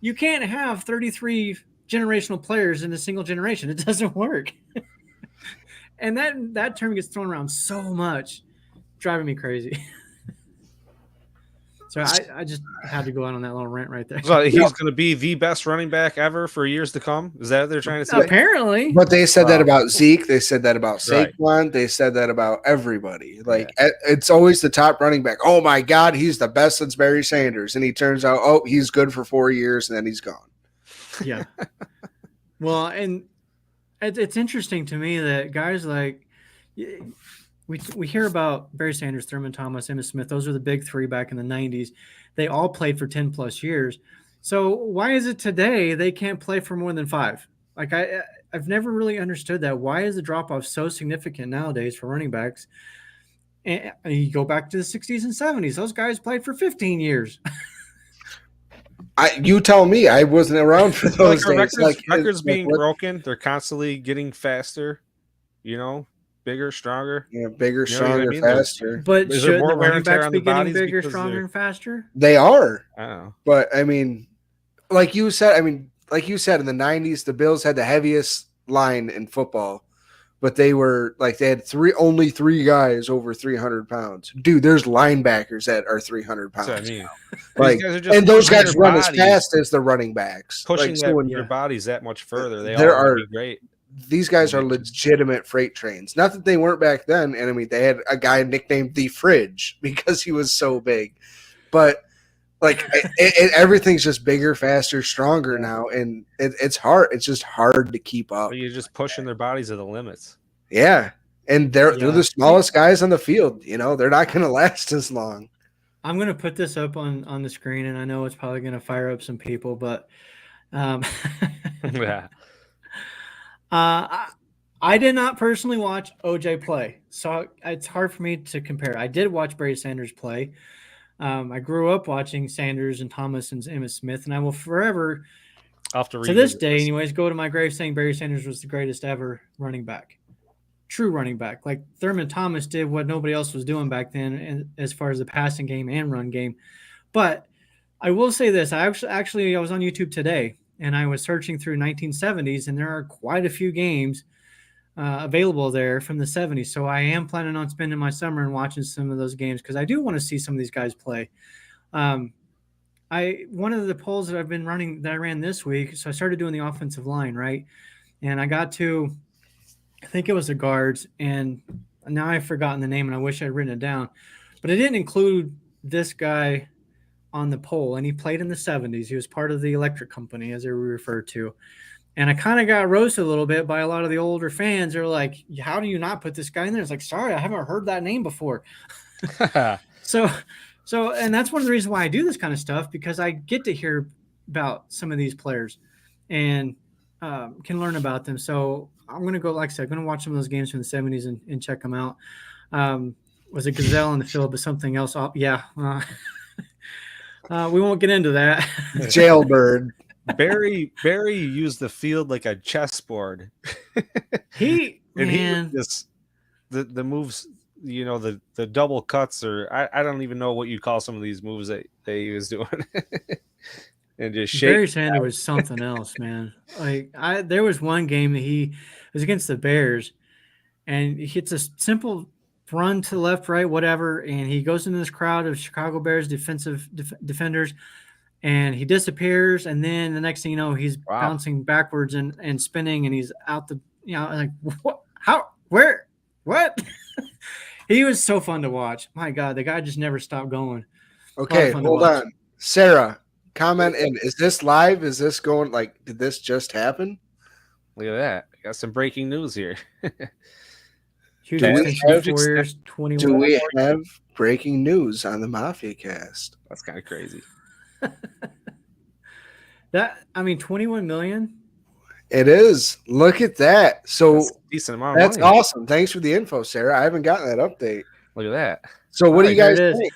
you can't have 33 generational players in a single generation. It doesn't work. And that term gets thrown around so much, driving me crazy. So I just had to go out on that little rant right there. So he's going to be the best running back ever for years to come. Is that what they're trying to say? Apparently, But they said that Wow. about Zeke. They said that about Right. Saquon. They said that about everybody. Like it's always the top running back. Oh my God, he's the best since Barry Sanders, and he turns out, oh, he's good for 4 years, and then he's gone. yeah. Well, and it's interesting to me that guys like we hear about Barry Sanders, Thurman Thomas, Emmitt Smith. Those are the big three back in the 90s. They all played for 10 plus years. So why is it today they can't play for more than 5? Like I've never really understood that. Why is the drop off so significant nowadays for running backs? And you go back to the 60s and 70s. Those guys played for 15 years. You tell me. I wasn't around for those days. Records being broken. They're constantly getting faster. Bigger, stronger. Yeah, bigger, stronger, faster. But should the running backs be getting bigger, stronger, and faster? They are. Oh. But I mean, like you said, in the 90s, the Bills had the heaviest line in football, but they had only 3 guys over 300 pounds. Dude, there's linebackers that are 300 pounds. That's what I mean. And those guys run as fast as the running backs. Pushing their bodies that much further. They all are great. These guys are legitimate freight trains. Not that they weren't back then. And I mean, they had a guy nicknamed the Fridge because he was so big. But everything's just bigger, faster, stronger now, and it's hard. It's just hard to keep up. You're just pushing their bodies to the limits. Yeah, and they're the smallest guys on the field. They're not going to last as long. I'm going to put this up on the screen, and I know it's probably going to fire up some people, but Yeah. I did not personally watch OJ play, so it's hard for me to compare. I did watch Barry Sanders play. I grew up watching Sanders and Thomas and Emmitt Smith, and I will forever, to this day anyways, go to my grave saying Barry Sanders was the greatest ever running back. True running back. Like Thurman Thomas did what nobody else was doing back then, and as far as the passing game and run game. But I will say this. I was on YouTube today, and I was searching through 1970s, and there are quite a few games available there from the 70s. So I am planning on spending my summer and watching some of those games because I do want to see some of these guys play. One of the polls that I ran this week, so I started doing the offensive line, right? And I got to, I think it was the guards, and now I've forgotten the name, and I wish I'd written it down. But I didn't include this guy on the poll, and he played in the 70s. He was part of the electric company, as they were referred to. And I kind of got roasted a little bit by a lot of the older fans. They're like, how do you not put this guy in there? It's like, sorry, I haven't heard that name before. So, and that's one of the reasons why I do this kind of stuff, because I get to hear about some of these players and can learn about them. So I'm going to go, like I said, I'm going to watch some of those games from the 70s and check them out. Was it Gazelle in the field, but something else? Yeah. We won't get into that. Jailbird. Barry used the field like a chessboard. He just the moves, the double cuts, or I don't even know what you call some of these moves that he was doing. And just shake. Barry Sanders was something else, man. There was one game that he was against the Bears, and he hits a simple run to the left, right, whatever, and he goes into this crowd of Chicago Bears defenders, and he disappears, and then the next thing you know, he's bouncing backwards and spinning, and he's out the, like, what? How? Where? What? He was so fun to watch. My God, the guy just never stopped going. Okay, hold on. Sarah, comment in. Is this live? Is this going, did this just happen? Look at that. Got some breaking news here. Do we have breaking news on the Mafia Cast? That's kind of crazy. 21 million. It is. Look at that. So that's a decent amount. That's awesome. Thanks for the info, Sarah. I haven't gotten that update. Look at that. So what do you guys think?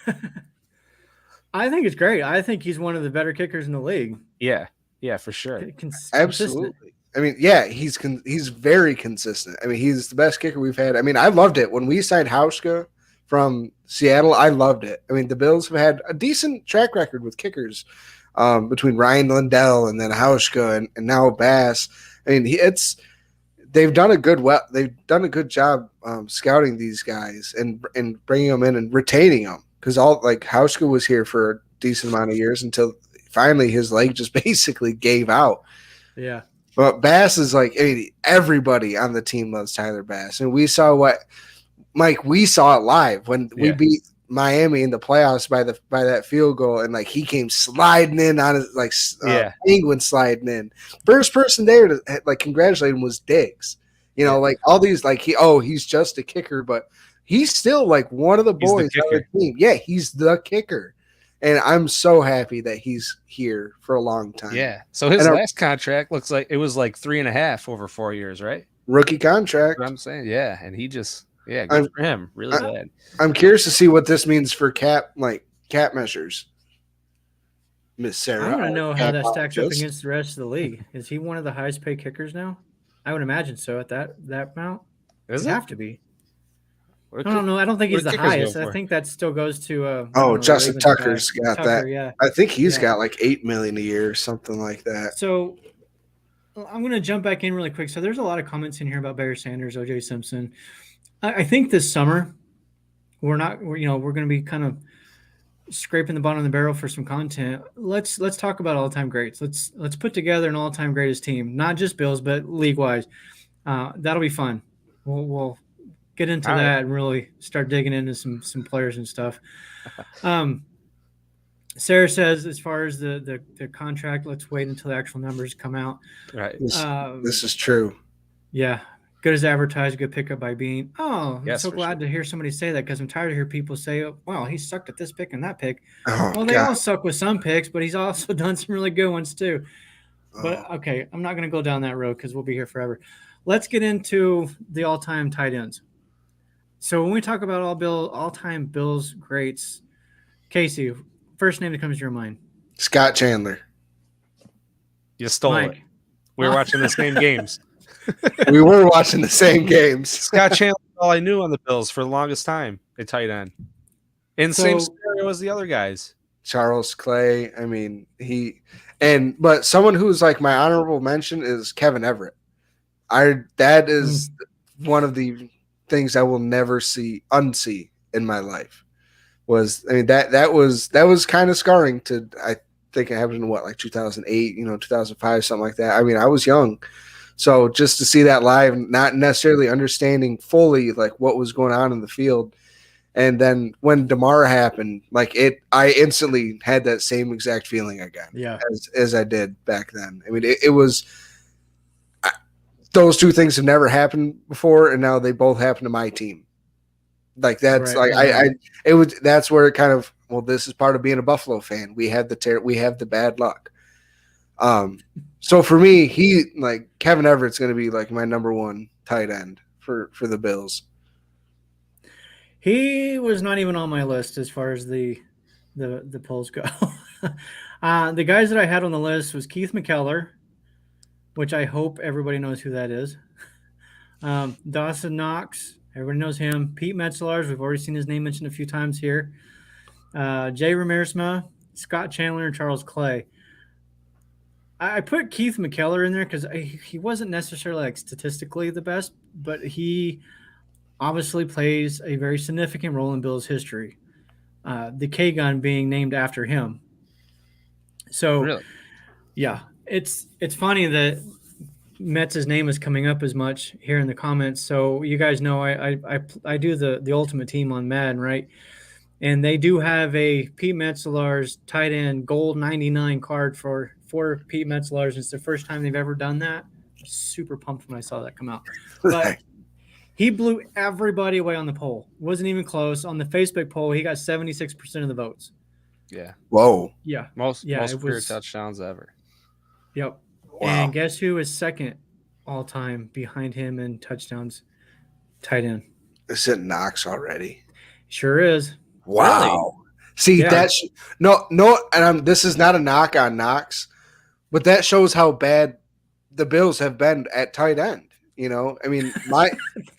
I think it's great. I think he's one of the better kickers in the league. Yeah, for sure. Absolutely. I mean, yeah, he's very consistent. I mean, he's the best kicker we've had. I mean, I loved it when we signed Hauschka from Seattle. I loved it. I mean, the Bills have had a decent track record with kickers between Ryan Lindell and then Hauschka and now Bass. I mean, they've done a good job scouting these guys and bringing them in and retaining them. because all like Hauschka was here for a decent amount of years until finally his leg just basically gave out. Yeah. But Bass is like, I mean, everybody on the team loves Tyler Bass, and we saw we saw it live when we beat Miami in the playoffs by that field goal, and like he came sliding in on his penguin sliding in. First person there to like congratulate him was Diggs. You know, like all these like he's just a kicker, but he's still like one of the boys on the team. Yeah, he's the kicker. And I'm so happy that he's here for a long time. Yeah. So his last contract looks like it was like 3.5 over 4 years, right? Rookie contract. That's what I'm saying. Yeah. And he just, good for him. Really glad. I'm curious to see what this means for cap measures. Miss Sarah. I want to know how that stacks up against the rest of the league. Is he one of the highest paid kickers now? I would imagine so at that amount. Does it have to be? I don't know. I don't think he's the highest. I think that still goes to Justin Tucker's got that. Yeah. I think he's got like $8 million a year, something like that. So I'm going to jump back in really quick. So there's a lot of comments in here about Barry Sanders, OJ Simpson. I think this summer we're going to be kind of scraping the bottom of the barrel for some content. Let's talk about all-time greats. Let's put together an all-time greatest team, not just Bills, but league-wise. That'll be fun. We'll get into that and really start digging into some players and stuff. Sarah says, as far as the contract, let's wait until the actual numbers come out. Right. This is true. Yeah. Good as advertised, good pickup by Bean. Oh, I'm yes, so glad to hear somebody say that because I'm tired of hearing people say, oh, well, he sucked at this pick and that pick. Oh, they all suck with some picks, but he's also done some really good ones too. But, okay, I'm not going to go down that road because we'll be here forever. Let's get into the all-time tight ends. So when we talk about all-time Bills greats, Casey, first name that comes to your mind? Scott Chandler. You stole it. We were watching the same games. We were watching the same games. Scott Chandler, all I knew on the Bills for the longest time, a tight end. In same scenario as the other guys. Charles Clay. I mean, but someone who's like my honorable mention is Kevin Everett. That is one of the things I will never unsee in my life. That was kind of scarring to, I think it happened in like 2008, 2005, something like that. I mean, I was young. So just to see that live, not necessarily understanding fully like what was going on in the field. And then when DeMar happened, I instantly had that same exact feeling again as I did back then. I mean, it was those two things have never happened before, and now they both happen to my team. Like that's that's where it kind of, well, this is part of being a Buffalo fan. We have the bad luck. So for me, Kevin Everett's going to be like my number one tight end for the Bills. He was not even on my list as far as the polls go. The guys that I had on the list was Keith McKellar, which I hope everybody knows who that is. Dawson Knox, everybody knows him. Pete Metzelaars, we've already seen his name mentioned a few times here. Jay Ramirez, Scott Chandler, and Charles Clay. I put Keith McKellar in there because he wasn't necessarily like statistically the best, but he obviously plays a very significant role in Bills history. The K-gun being named after him. So, really? Yeah, it's funny that Metz's name is coming up as much here in the comments. So you guys know I do the Ultimate Team on Madden, right? And they do have a Pete Metzelaars tight end gold 99 card for Pete Metzelaars. It's the first time they've ever done that. I was super pumped when I saw that come out. But he blew everybody away on the poll. Wasn't even close. On the Facebook poll, he got 76% of the votes. Yeah. Whoa. Yeah. Most career touchdowns ever. Yep. Wow. And guess who is second all time behind him in touchdowns? Tight end. Is it Knox already? Sure is. Wow. Really? See, that's no, and this is not a knock on Knox, but that shows how bad the Bills have been at tight end. I mean,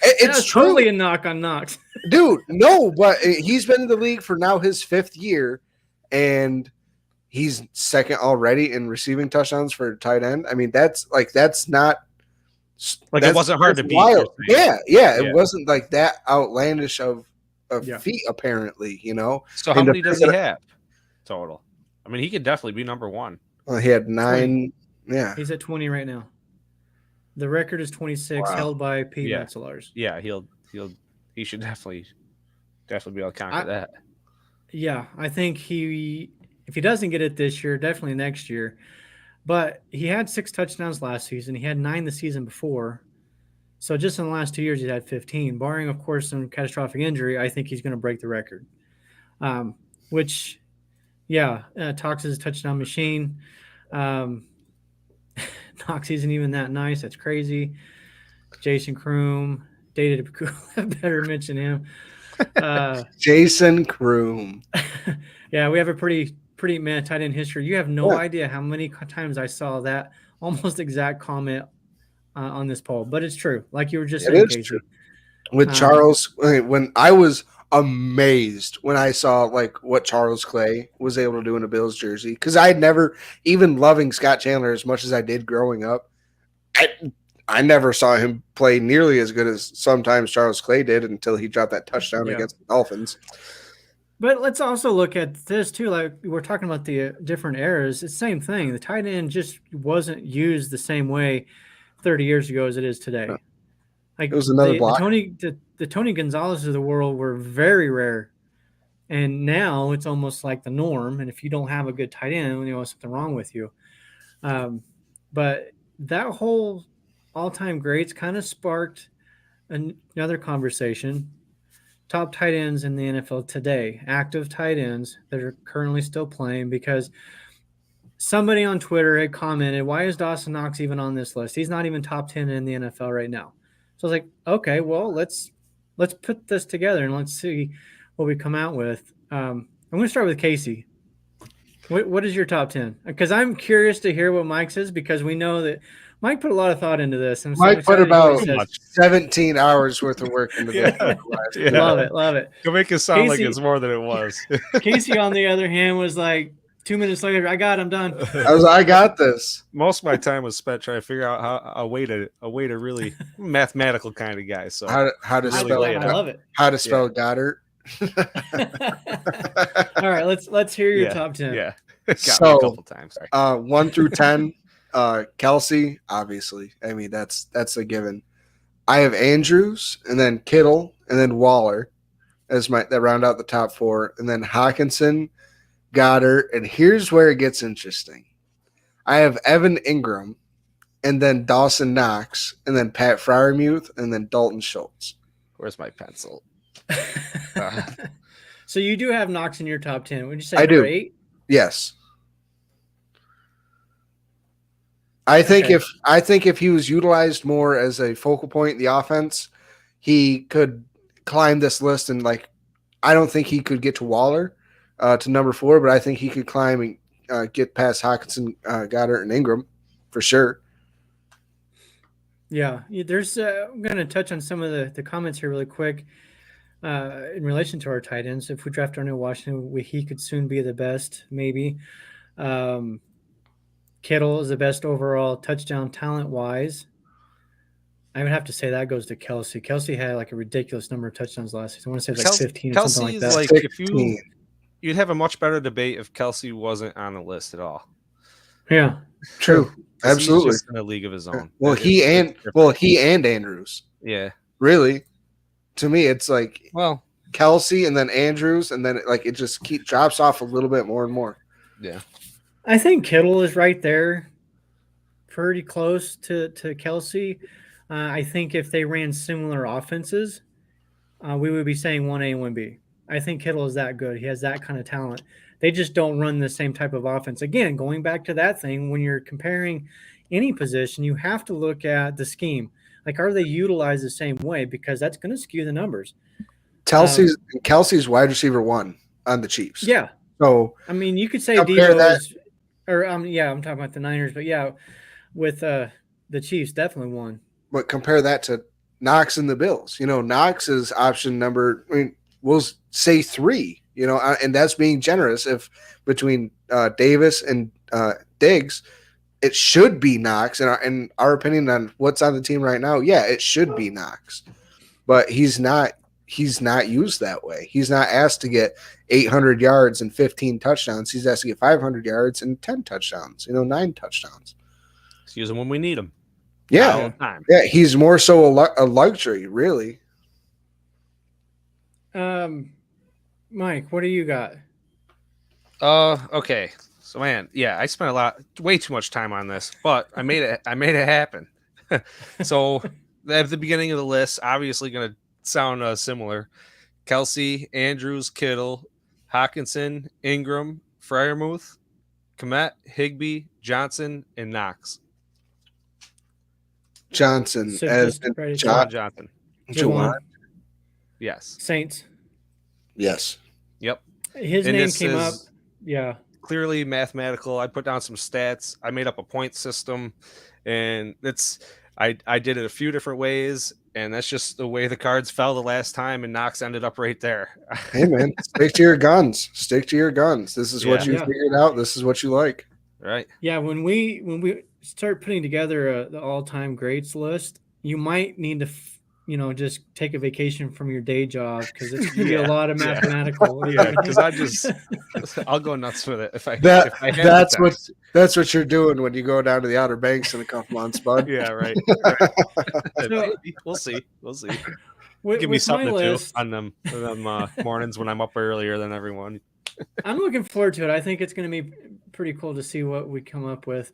it's totally a knock on Knox. Dude, no, but he's been in the league for now his 5th year, and he's second already in receiving touchdowns for tight end. I mean, that's not like it wasn't hard to beat. Yeah, it wasn't like that outlandish of Yeah. feet, apparently. So how many does he have total? I mean, he could definitely be number one. He had 9. Yeah. He's at 20 right now. The record is 26, Wow. held by Pete Yeah. Metzelaars. Yeah, he should definitely be able to conquer that. Yeah, I think if he doesn't get it this year, definitely next year. But he had 6 touchdowns last season. He had 9 the season before. So just in the last 2 years, he's had 15. Barring, of course, some catastrophic injury, I think he's going to break the record. Which, yeah, Tox is a touchdown machine. Knox isn't even that nice. That's crazy. Jason Kroom, dated better mention him. Jason Kroom. Yeah, we have a pretty tight end history. You have no idea how many times I saw that almost exact comment on this poll, but it's true. Like you were just saying, Casey. True. With Charles, when I was amazed when I saw like what Charles Clay was able to do in a Bills jersey, because I had never, even loving Scott Chandler as much as I did growing up, I never saw him play nearly as good as sometimes Charles Clay did until he dropped that touchdown against the Dolphins. But let's also look at this too. Like we're talking about the different eras. It's the same thing. The tight end just wasn't used the same way 30 years ago as it is today. Like it was another block. The Tony Gonzalez of the world were very rare, and now it's almost like the norm. And if you don't have a good tight end, something wrong with you. But that whole all-time greats kind of sparked another conversation. Top tight ends in the NFL today, active tight ends that are currently still playing, because somebody on Twitter had commented, why is Dawson Knox even on this list? He's not even top 10 in the NFL right now. So I was like, okay, well, let's put this together and let's see what we come out with. I'm going to start with Casey. What is your top 10? Because I'm curious to hear what Mike's is, because we know that Mike put a lot of thought into this. And Mike put about 17 hours worth of work into this. Love it. You'll make it sound like it's more than it was. Casey, on the other hand, was like 2 minutes later, I'm done. I got this. Most of my time was spent trying to figure out a way to really mathematical kind of guy. So how to spell it? I love it. How to spell Goddard. All right, let's hear your top 10. Yeah, got me a couple times. Sorry. 1 through 10. Kelsey, obviously. I mean, that's a given. I have Andrews, and then Kittle, and then Waller as that round out the top 4, and then Hawkinson, Goddard, and here's where it gets interesting. I have Evan Ingram, and then Dawson Knox, and then Pat Freiermuth, and then Dalton Schultz. Where's my pencil? So you do have Knox in your top 10. Would you say I do. 8? Yes. I think if he was utilized more as a focal point in the offense, he could climb this list. And I don't think he could get to Waller to number 4, but I think he could climb and get past Hawkinson, Goddard, and Ingram for sure. Yeah, there's. I'm going to touch on some of the comments here really quick in relation to our tight ends. If we draft our new Washington, he could soon be the best, maybe. Kittle is the best overall touchdown talent-wise. I would have to say that goes to Kelsey. Kelsey had a ridiculous number of touchdowns last season. I want to say 15 or something like that. If you'd have a much better debate if Kelsey wasn't on the list at all. Yeah, true. Absolutely. He's just in a league of his own. He and Andrews. Yeah. Really? To me, it's Kelsey and then Andrews, and then it just drops off a little bit more and more. Yeah. I think Kittle is right there, pretty close to Kelsey. I think if they ran similar offenses, we would be saying 1A and 1B. I think Kittle is that good. He has that kind of talent. They just don't run the same type of offense. Again, going back to that thing, when you're comparing any position, you have to look at the scheme. Are they utilized the same way? Because that's going to skew the numbers. Kelsey's wide receiver 1 on the Chiefs. Yeah. So I mean, you could say Devo's, I'm talking about the Niners, but yeah, with the Chiefs, definitely 1. But compare that to Knox and the Bills. Knox is option number. We'll say 3. And that's being generous. If between Davis and Diggs, it should be Knox. And our opinion on what's on the team right now, yeah, it should be Knox. But he's not he's not used that way. He's not asked to get 800 yards and 15 touchdowns. He's asked to get 500 yards and 10 touchdowns, 9 touchdowns. Let's use them when we need them. Yeah. All the time. Yeah, he's more so a luxury, really. Mike, what do you got? Okay. So man, yeah, I spent way too much time on this, but I made it happen. So at the beginning of the list, obviously going to sound similar. Kelsey, Andrews, Kittle, Hawkinson, Ingram, Freiermuth, Komet, Higbee, Johnson, and Knox. Johnson So as just write it John down. Johnson. Jawan. Yes. Saints. Yes. Yep. His And name this came up. is Yeah. clearly mathematical. I put down some stats. I made up a point system, and I did it a few different ways, and that's just the way the cards fell the last time, and Knox ended up right there. Hey man, stick to your guns. Stick to your guns. This is what you Yeah. figured out. This is what you like. Right. Yeah, when we start putting together the all-time greats list, you might need to, just take a vacation from your day job because it's going to be a lot of mathematical. Yeah, because I'll go nuts with it if I have That's the time. that's what you're doing when you go down to the Outer Banks in a couple months, bud. Yeah, right. So- Maybe. We'll see. With, Give me with something my to do list, on them mornings when I'm up earlier than everyone. I'm looking forward to it. I think it's going to be pretty cool to see what we come up with.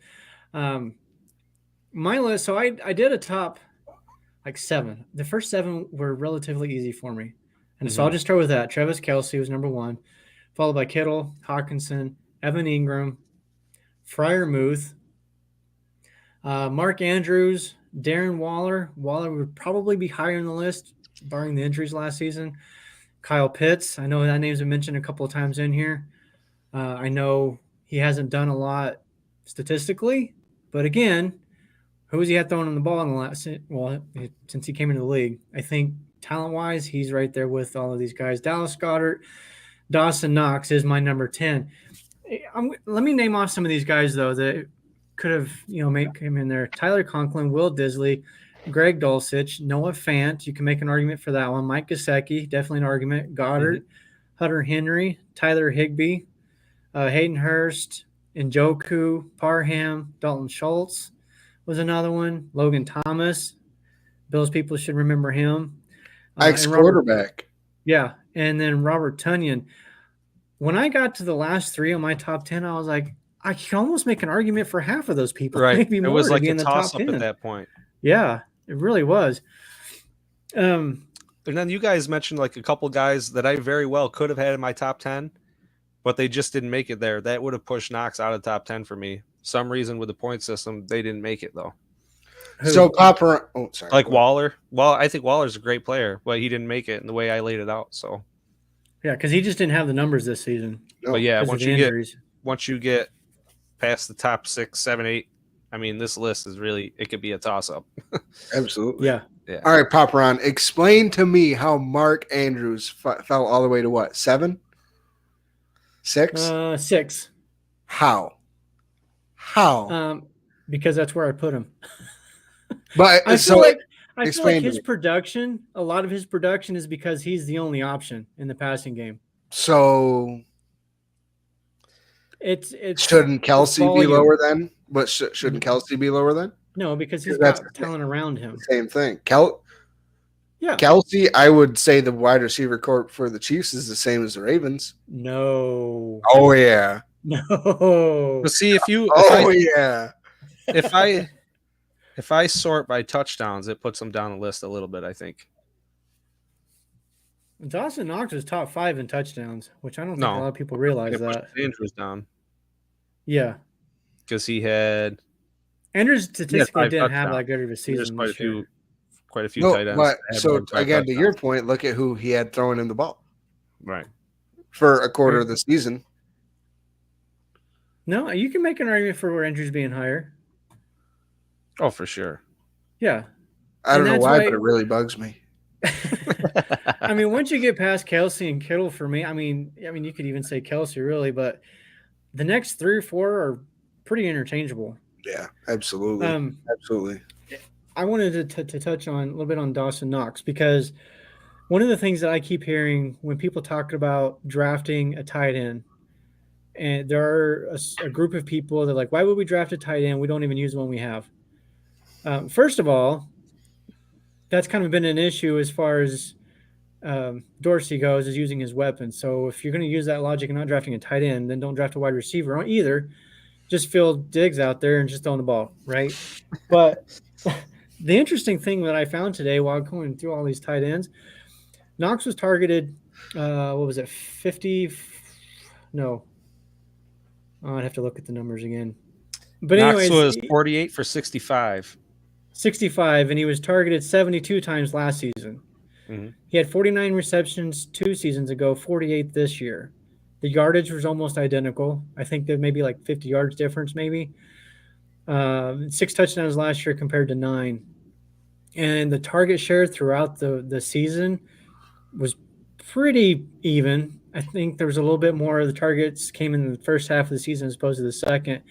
My list. So I did a top like 7. The first 7 were relatively easy for me, and so I'll just start with that. Travis Kelce was number 1, followed by Kittle, Hawkinson, Evan Ingram, Freiermuth, Mark Andrews, Darren Waller. Waller would probably be higher in the list, barring the injuries last season. Kyle Pitts. I know that name's been mentioned a couple of times in here. I know he hasn't done a lot statistically, but again, who has he had throwing on the ball in the last? Well, since he came into the league, I think talent-wise, he's right there with all of these guys. Dallas Goedert, Dawson Knox is my number 10. Let me name off some of these guys though that could have made him in there. Tyler Conklin, Will Disley, Greg Dulcich, Noah Fant. You can make an argument for that one. Mike Gesicki, definitely an argument. Goddard, Hunter Henry, Tyler Higbee, Hayden Hurst, Njoku, Parham, Dalton Schultz was another one. Logan Thomas. Bills people should remember him. Ex-quarterback. Yeah, and then Robert Tonyan. When I got to the last 3 on my top 10, I was like, I can almost make an argument for half of those people. Right. Maybe more It was to like be a in the top toss-up 10. at that point. Yeah, it really was. And then you guys mentioned like a couple guys that I very well could have had in my top 10, but they just didn't make it there. That would have pushed Knox out of the top 10 for me. Some reason with the point system, they didn't make it though. So Papa, sorry. Like Waller. Well, I think Waller's a great player, but he didn't make it in the way I laid it out. So yeah, because he just didn't have the numbers this season. No, but yeah, because of the injuries. once you get past the top 6, 7, 8, I mean, this list is really, it could be a toss-up. Absolutely. Yeah. All right, Paparon, explain to me how Mark Andrews fell all the way to what? 7? 6? 6. How? Because that's where I put him. But I so feel like explain to his me. production, a lot of his production is because he's the only option in the passing game. So It's shouldn't Kelsey be volume. lower then? But shouldn't Kelsey be lower then? No, because he's That's got talent around him. Same thing. Yeah. Kelsey, I would say the wide receiver corps for the Chiefs is the same as the Ravens. No. Oh yeah. No. But see, Yeah. if I sort by touchdowns, it puts them down the list a little bit, I think. Dawson Knox was top 5 in touchdowns, which I don't think No. a lot of people realize It pushed that. Andrews down Yeah. because he had Andrews statistically 5 didn't have touchdowns. that good of a there's season. quite a this year. few No, tight ends. but that had so more than 5 again, to your touchdowns. point, look at who he had throwing him the ball Right. for a quarter of the season. No, you can make an argument for where Andrews being higher. Oh, for sure. Yeah. I don't know that's why, why- but it really bugs me. I mean, once you get past Kelsey and Kittle, for me, I mean, you could even say Kelsey, really, but the next 3 or 4 are pretty interchangeable. Yeah, absolutely. Absolutely. I wanted to touch on a little bit on Dawson Knox because one of the things that I keep hearing when people talk about drafting a tight end, and there are a group of people that are like, why would we draft a tight end? We don't even use the one we have. First of all, that's kind of been an issue as far as Dorsey goes, is using his weapons. So if you're going to use that logic and not drafting a tight end, then don't draft a wide receiver either. Just fill Diggs out there and just throw the ball, right? But the interesting thing that I found today while going through all these tight ends, Knox was targeted, what was it, 50? No. Oh, I'd have to look at the numbers again. But Knox anyways, was 48 for 65. 65, and he was targeted 72 times last season. Mhm. He had 49 receptions 2 seasons ago, 48 this year. The yardage was almost identical. I think there may be like 50 yards difference, maybe. 6 touchdowns last year compared to 9. And the target share throughout the season was pretty even. I think there was a little bit more of the targets came in the first half of the season as opposed to the second.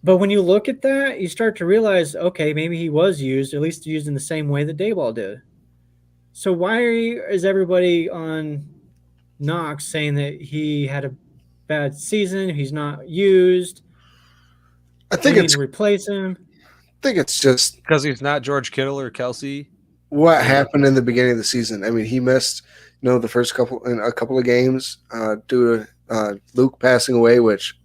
But when you look at that, you start to realize, okay, maybe he was used, at least used in the same way that Dayball did. So why is everybody on Knox saying that he had a bad season? He's not used. I We think need it's to replace him. just Because he's not George Kittle or Kelsey. what happened in the beginning of the season. I mean, he missed, the first couple of games due to Luke passing away, which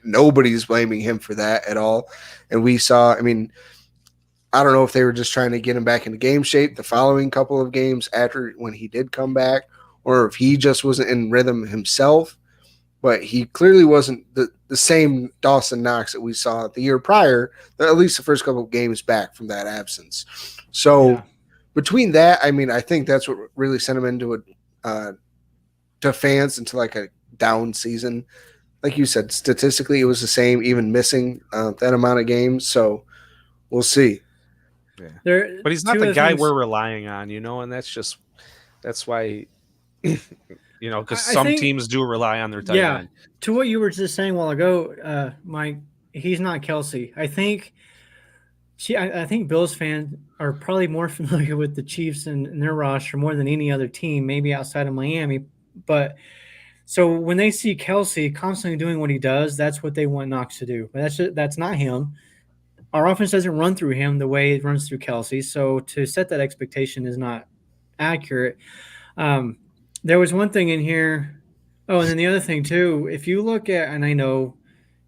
nobody's blaming him for that at all. And we saw, I mean, I don't know if they were just trying to get him back into game shape the following couple of games after when he did come back, or if he just wasn't in rhythm himself. But he clearly wasn't the same Dawson Knox that we saw the year prior, at least the first couple of games back from that absence. So between that, I mean, I think that's what really sent him into to fans into like a down season. Like you said, statistically, it was the same, even missing that amount of games. So we'll see. Yeah. But he's not the guy we're relying on, and that's why, because some teams do rely on their tight end. To what you were just saying a while ago, Mike, he's not Kelsey. I think Bills fans are probably more familiar with the Chiefs and their roster more than any other team, maybe outside of Miami. But so when they see Kelsey constantly doing what he does, that's what they want Knox to do. But that's not him. Our offense doesn't run through him the way it runs through Kelsey. So to set that expectation is not accurate. There was one thing in here. Oh, and then the other thing too, if you look at, and I know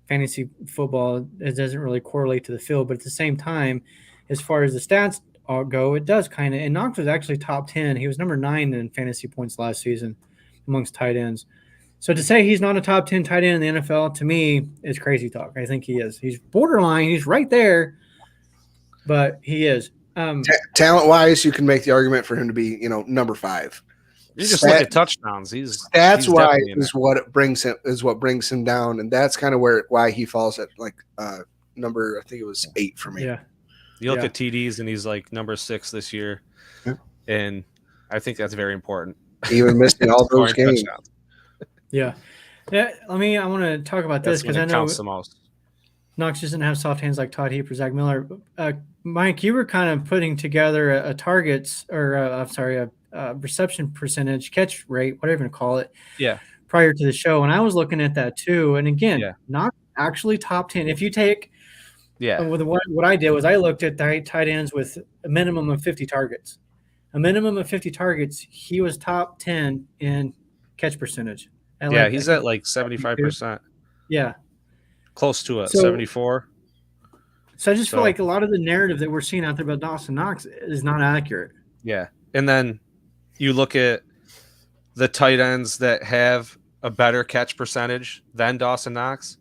fantasy football, it doesn't really correlate to the field, but at the same time, as far as the stats go, it does kind of. And Knox was actually top 10. He was number 9 in fantasy points last season amongst tight ends. So to say he's not a top 10 tight end in the NFL, to me, is crazy talk. I think he is. He's borderline. He's right there, but he is. Talent-wise, you can make the argument for him to be, number 5. You just look at touchdowns. That's why is what brings him down, and that's kind of why he falls at like number, I think it was 8 for me. Yeah. You look at TDs, and he's like number 6 this year, and I think that's very important. Even missing all those games. Yeah. I want to talk about this because I know counts the most. Knox doesn't have soft hands like Todd Heap or Zach Miller. Mike, you were kind of putting together a targets or a reception percentage, catch rate, whatever you call it. Yeah. Prior to the show, and I was looking at that too. And again, not actually top 10. If you take, what I did was I looked at tight ends with a minimum of 50 targets. A minimum of 50 targets. He was top 10 in catch percentage. He's at like 75%. Yeah. Close to it, 74. So I just feel like a lot of the narrative that we're seeing out there about Dawson Knox is not accurate. Yeah. And then you look at the tight ends that have a better catch percentage than Dawson Knox,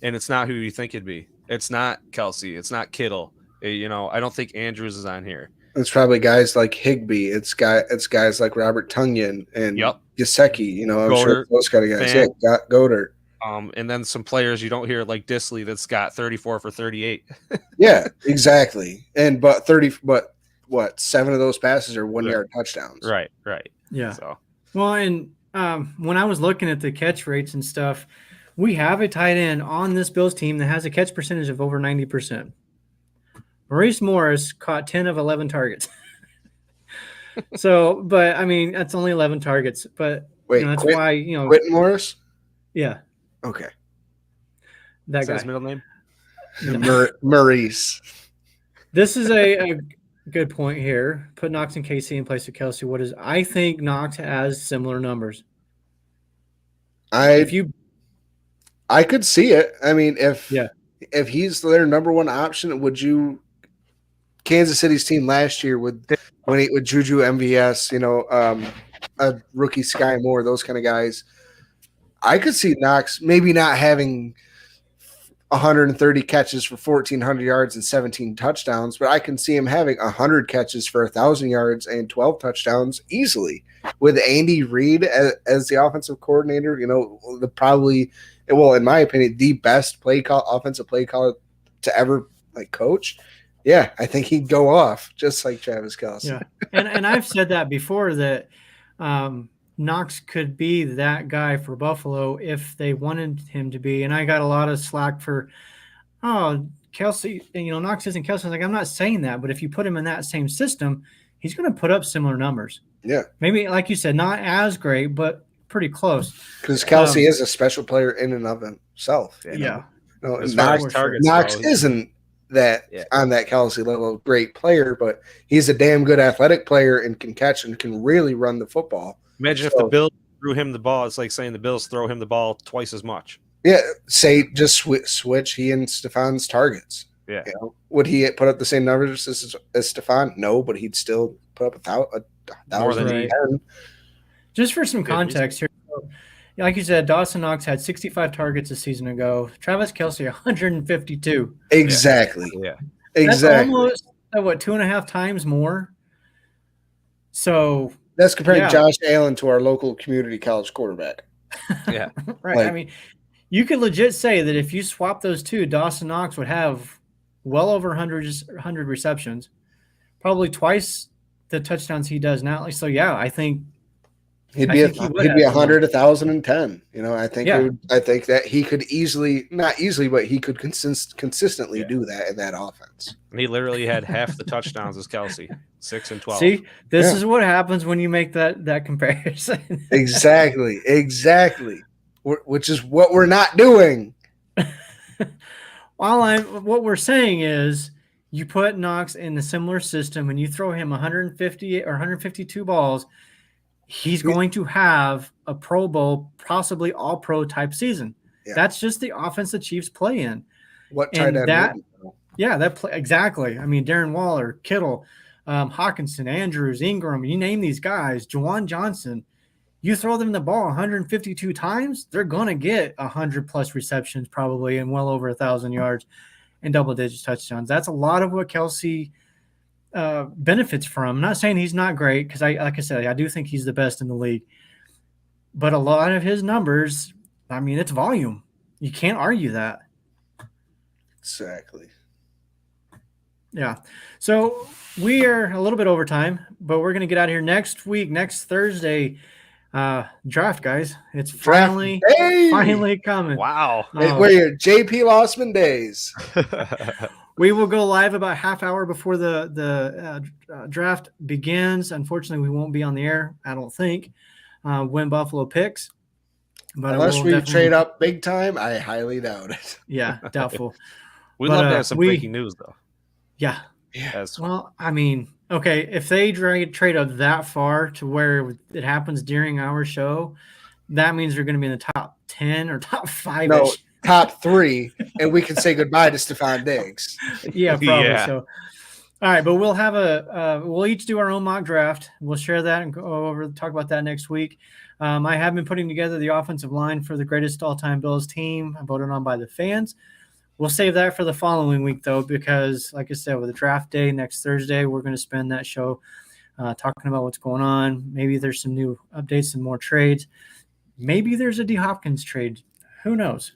and it's not who you think it'd be. It's not Kelsey. It's not Kittle. I don't think Andrews is on here. It's probably guys like Higbee. It's guys like Robert Tonyan and Gesicki. I'm sure those kind of guys. Fan. Yeah, Goddard. And then some players you don't hear like Disley that's got 34 for 38. Yeah, exactly. And but 7 of those passes are 1-yard touchdowns. Right. Yeah. So. Well, and when I was looking at the catch rates and stuff, we have a tight end on this Bills team that has a catch percentage of over 90%. Maurice Morris caught 10 of 11 targets. So, but I mean, that's only 11 targets. But Wait, that's why Quentin Morris? yeah, Okay. that Is that his guy. middle name? No. Maurice. This is a good point here. Put Knox and KC in place of Kelsey. What is? I think Knox has similar numbers. If you, I could see it. I mean, yeah, if he's their number one option, would you? Kansas City's team last year with Juju MVS, a rookie Sky Moore, those kind of guys. I could see Knox maybe not having 130 catches for 1,400 yards and 17 touchdowns, but I can see him having 100 catches for 1,000 yards and 12 touchdowns easily with Andy Reid as the offensive coordinator. In my opinion, the best offensive play caller to ever coach. Yeah, I think he'd go off just like Travis Kelce. Yeah, and I've said that before that Knox could be that guy for Buffalo if they wanted him to be. And I got a lot of slack for, Kelsey, Knox isn't Kelsey. I'm not saying that, but if you put him in that same system, he's going to put up similar numbers. Yeah, maybe like you said, not as great, but pretty close. Because Kelsey is a special player in and of himself. Knox isn't on that Kelsey level great player, but he's a damn good athletic player and can catch and can really run the football. Imagine if the Bills threw him the ball. It's like saying the Bills throw him the ball twice as much. Yeah, say just switch he and Stefan's targets. Yeah, would he put up the same numbers as Stefan? No, but he'd still put up a thousand. Right. Just for some context here, like you said, Dawson Knox had 65 targets a season ago. Travis Kelce 152. Exactly. Yeah. Exactly. That's almost 2.5 times more. So that's comparing Josh Allen to our local community college quarterback. Yeah. Right. I mean, you could legit say that if you swap those two, Dawson Knox would have well over 100 receptions, probably twice the touchdowns he does now. So yeah, I think he'd be 100, 1,000, and 10. I think I think that he could not easily, but he could consistently do that in that offense. And he literally had half the touchdowns as Kelsey, 6 and 12. See, this is what happens when you make that comparison. Exactly. Which is what we're not doing. What we're saying is you put Knox in a similar system and you throw him 150 or 152 balls, he's going to have a Pro Bowl, possibly all-pro type season. Yeah. That's just the offense the Chiefs play in. What tight end? Exactly. I mean, Darren Waller, Kittle, Hawkinson, Andrews, Ingram, you name these guys, Juwan Johnson. You throw them the ball 152 times, they're going to get 100+ receptions probably and well over 1,000 yards and double-digit touchdowns. That's a lot of what Kelsey benefits from. I'm not saying he's not great because, like I said, I do think he's the best in the league. But a lot of his numbers, I mean, it's volume. You can't argue that. Exactly. Yeah. So we are a little bit over time, but we're going to get out of here next week, next Thursday. Draft, guys. It's finally coming. Wow. We're your JP Lossman days. We will go live about half hour before the draft begins. Unfortunately, we won't be on the air, I don't think, when Buffalo picks. But unless we trade up big time, I highly doubt it. Yeah, doubtful. We'd love to have some breaking news, though. Yeah. Well, I mean, okay, if they trade up that far to where it happens during our show, that means they're going to be in the top 10 or top 5. No, top 3, and we can say goodbye to Stephon Diggs. Yeah, probably. Yeah. So, all right, but we'll have we'll each do our own mock draft. We'll share that and talk about that next week. I have been putting together the offensive line for the greatest all-time Bills team, voted on by the fans. We'll save that for the following week, though, because, like I said, with the draft day next Thursday, we're going to spend that show talking about what's going on. Maybe there's some new updates and more trades. Maybe there's a D. Hopkins trade. Who knows?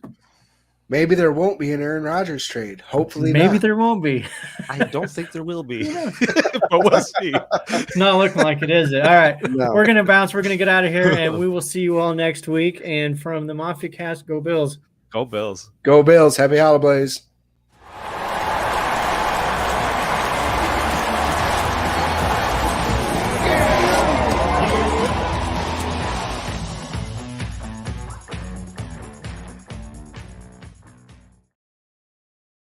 Maybe there won't be an Aaron Rodgers trade. Hopefully Maybe there won't be. I don't think there will be. But we'll see. It's not looking like it, is it? All right. No. We're going to bounce. We're going to get out of here, and we will see you all next week. And from the Mafia Cast, go Bills. Go Bills. Go Bills. Happy holidays.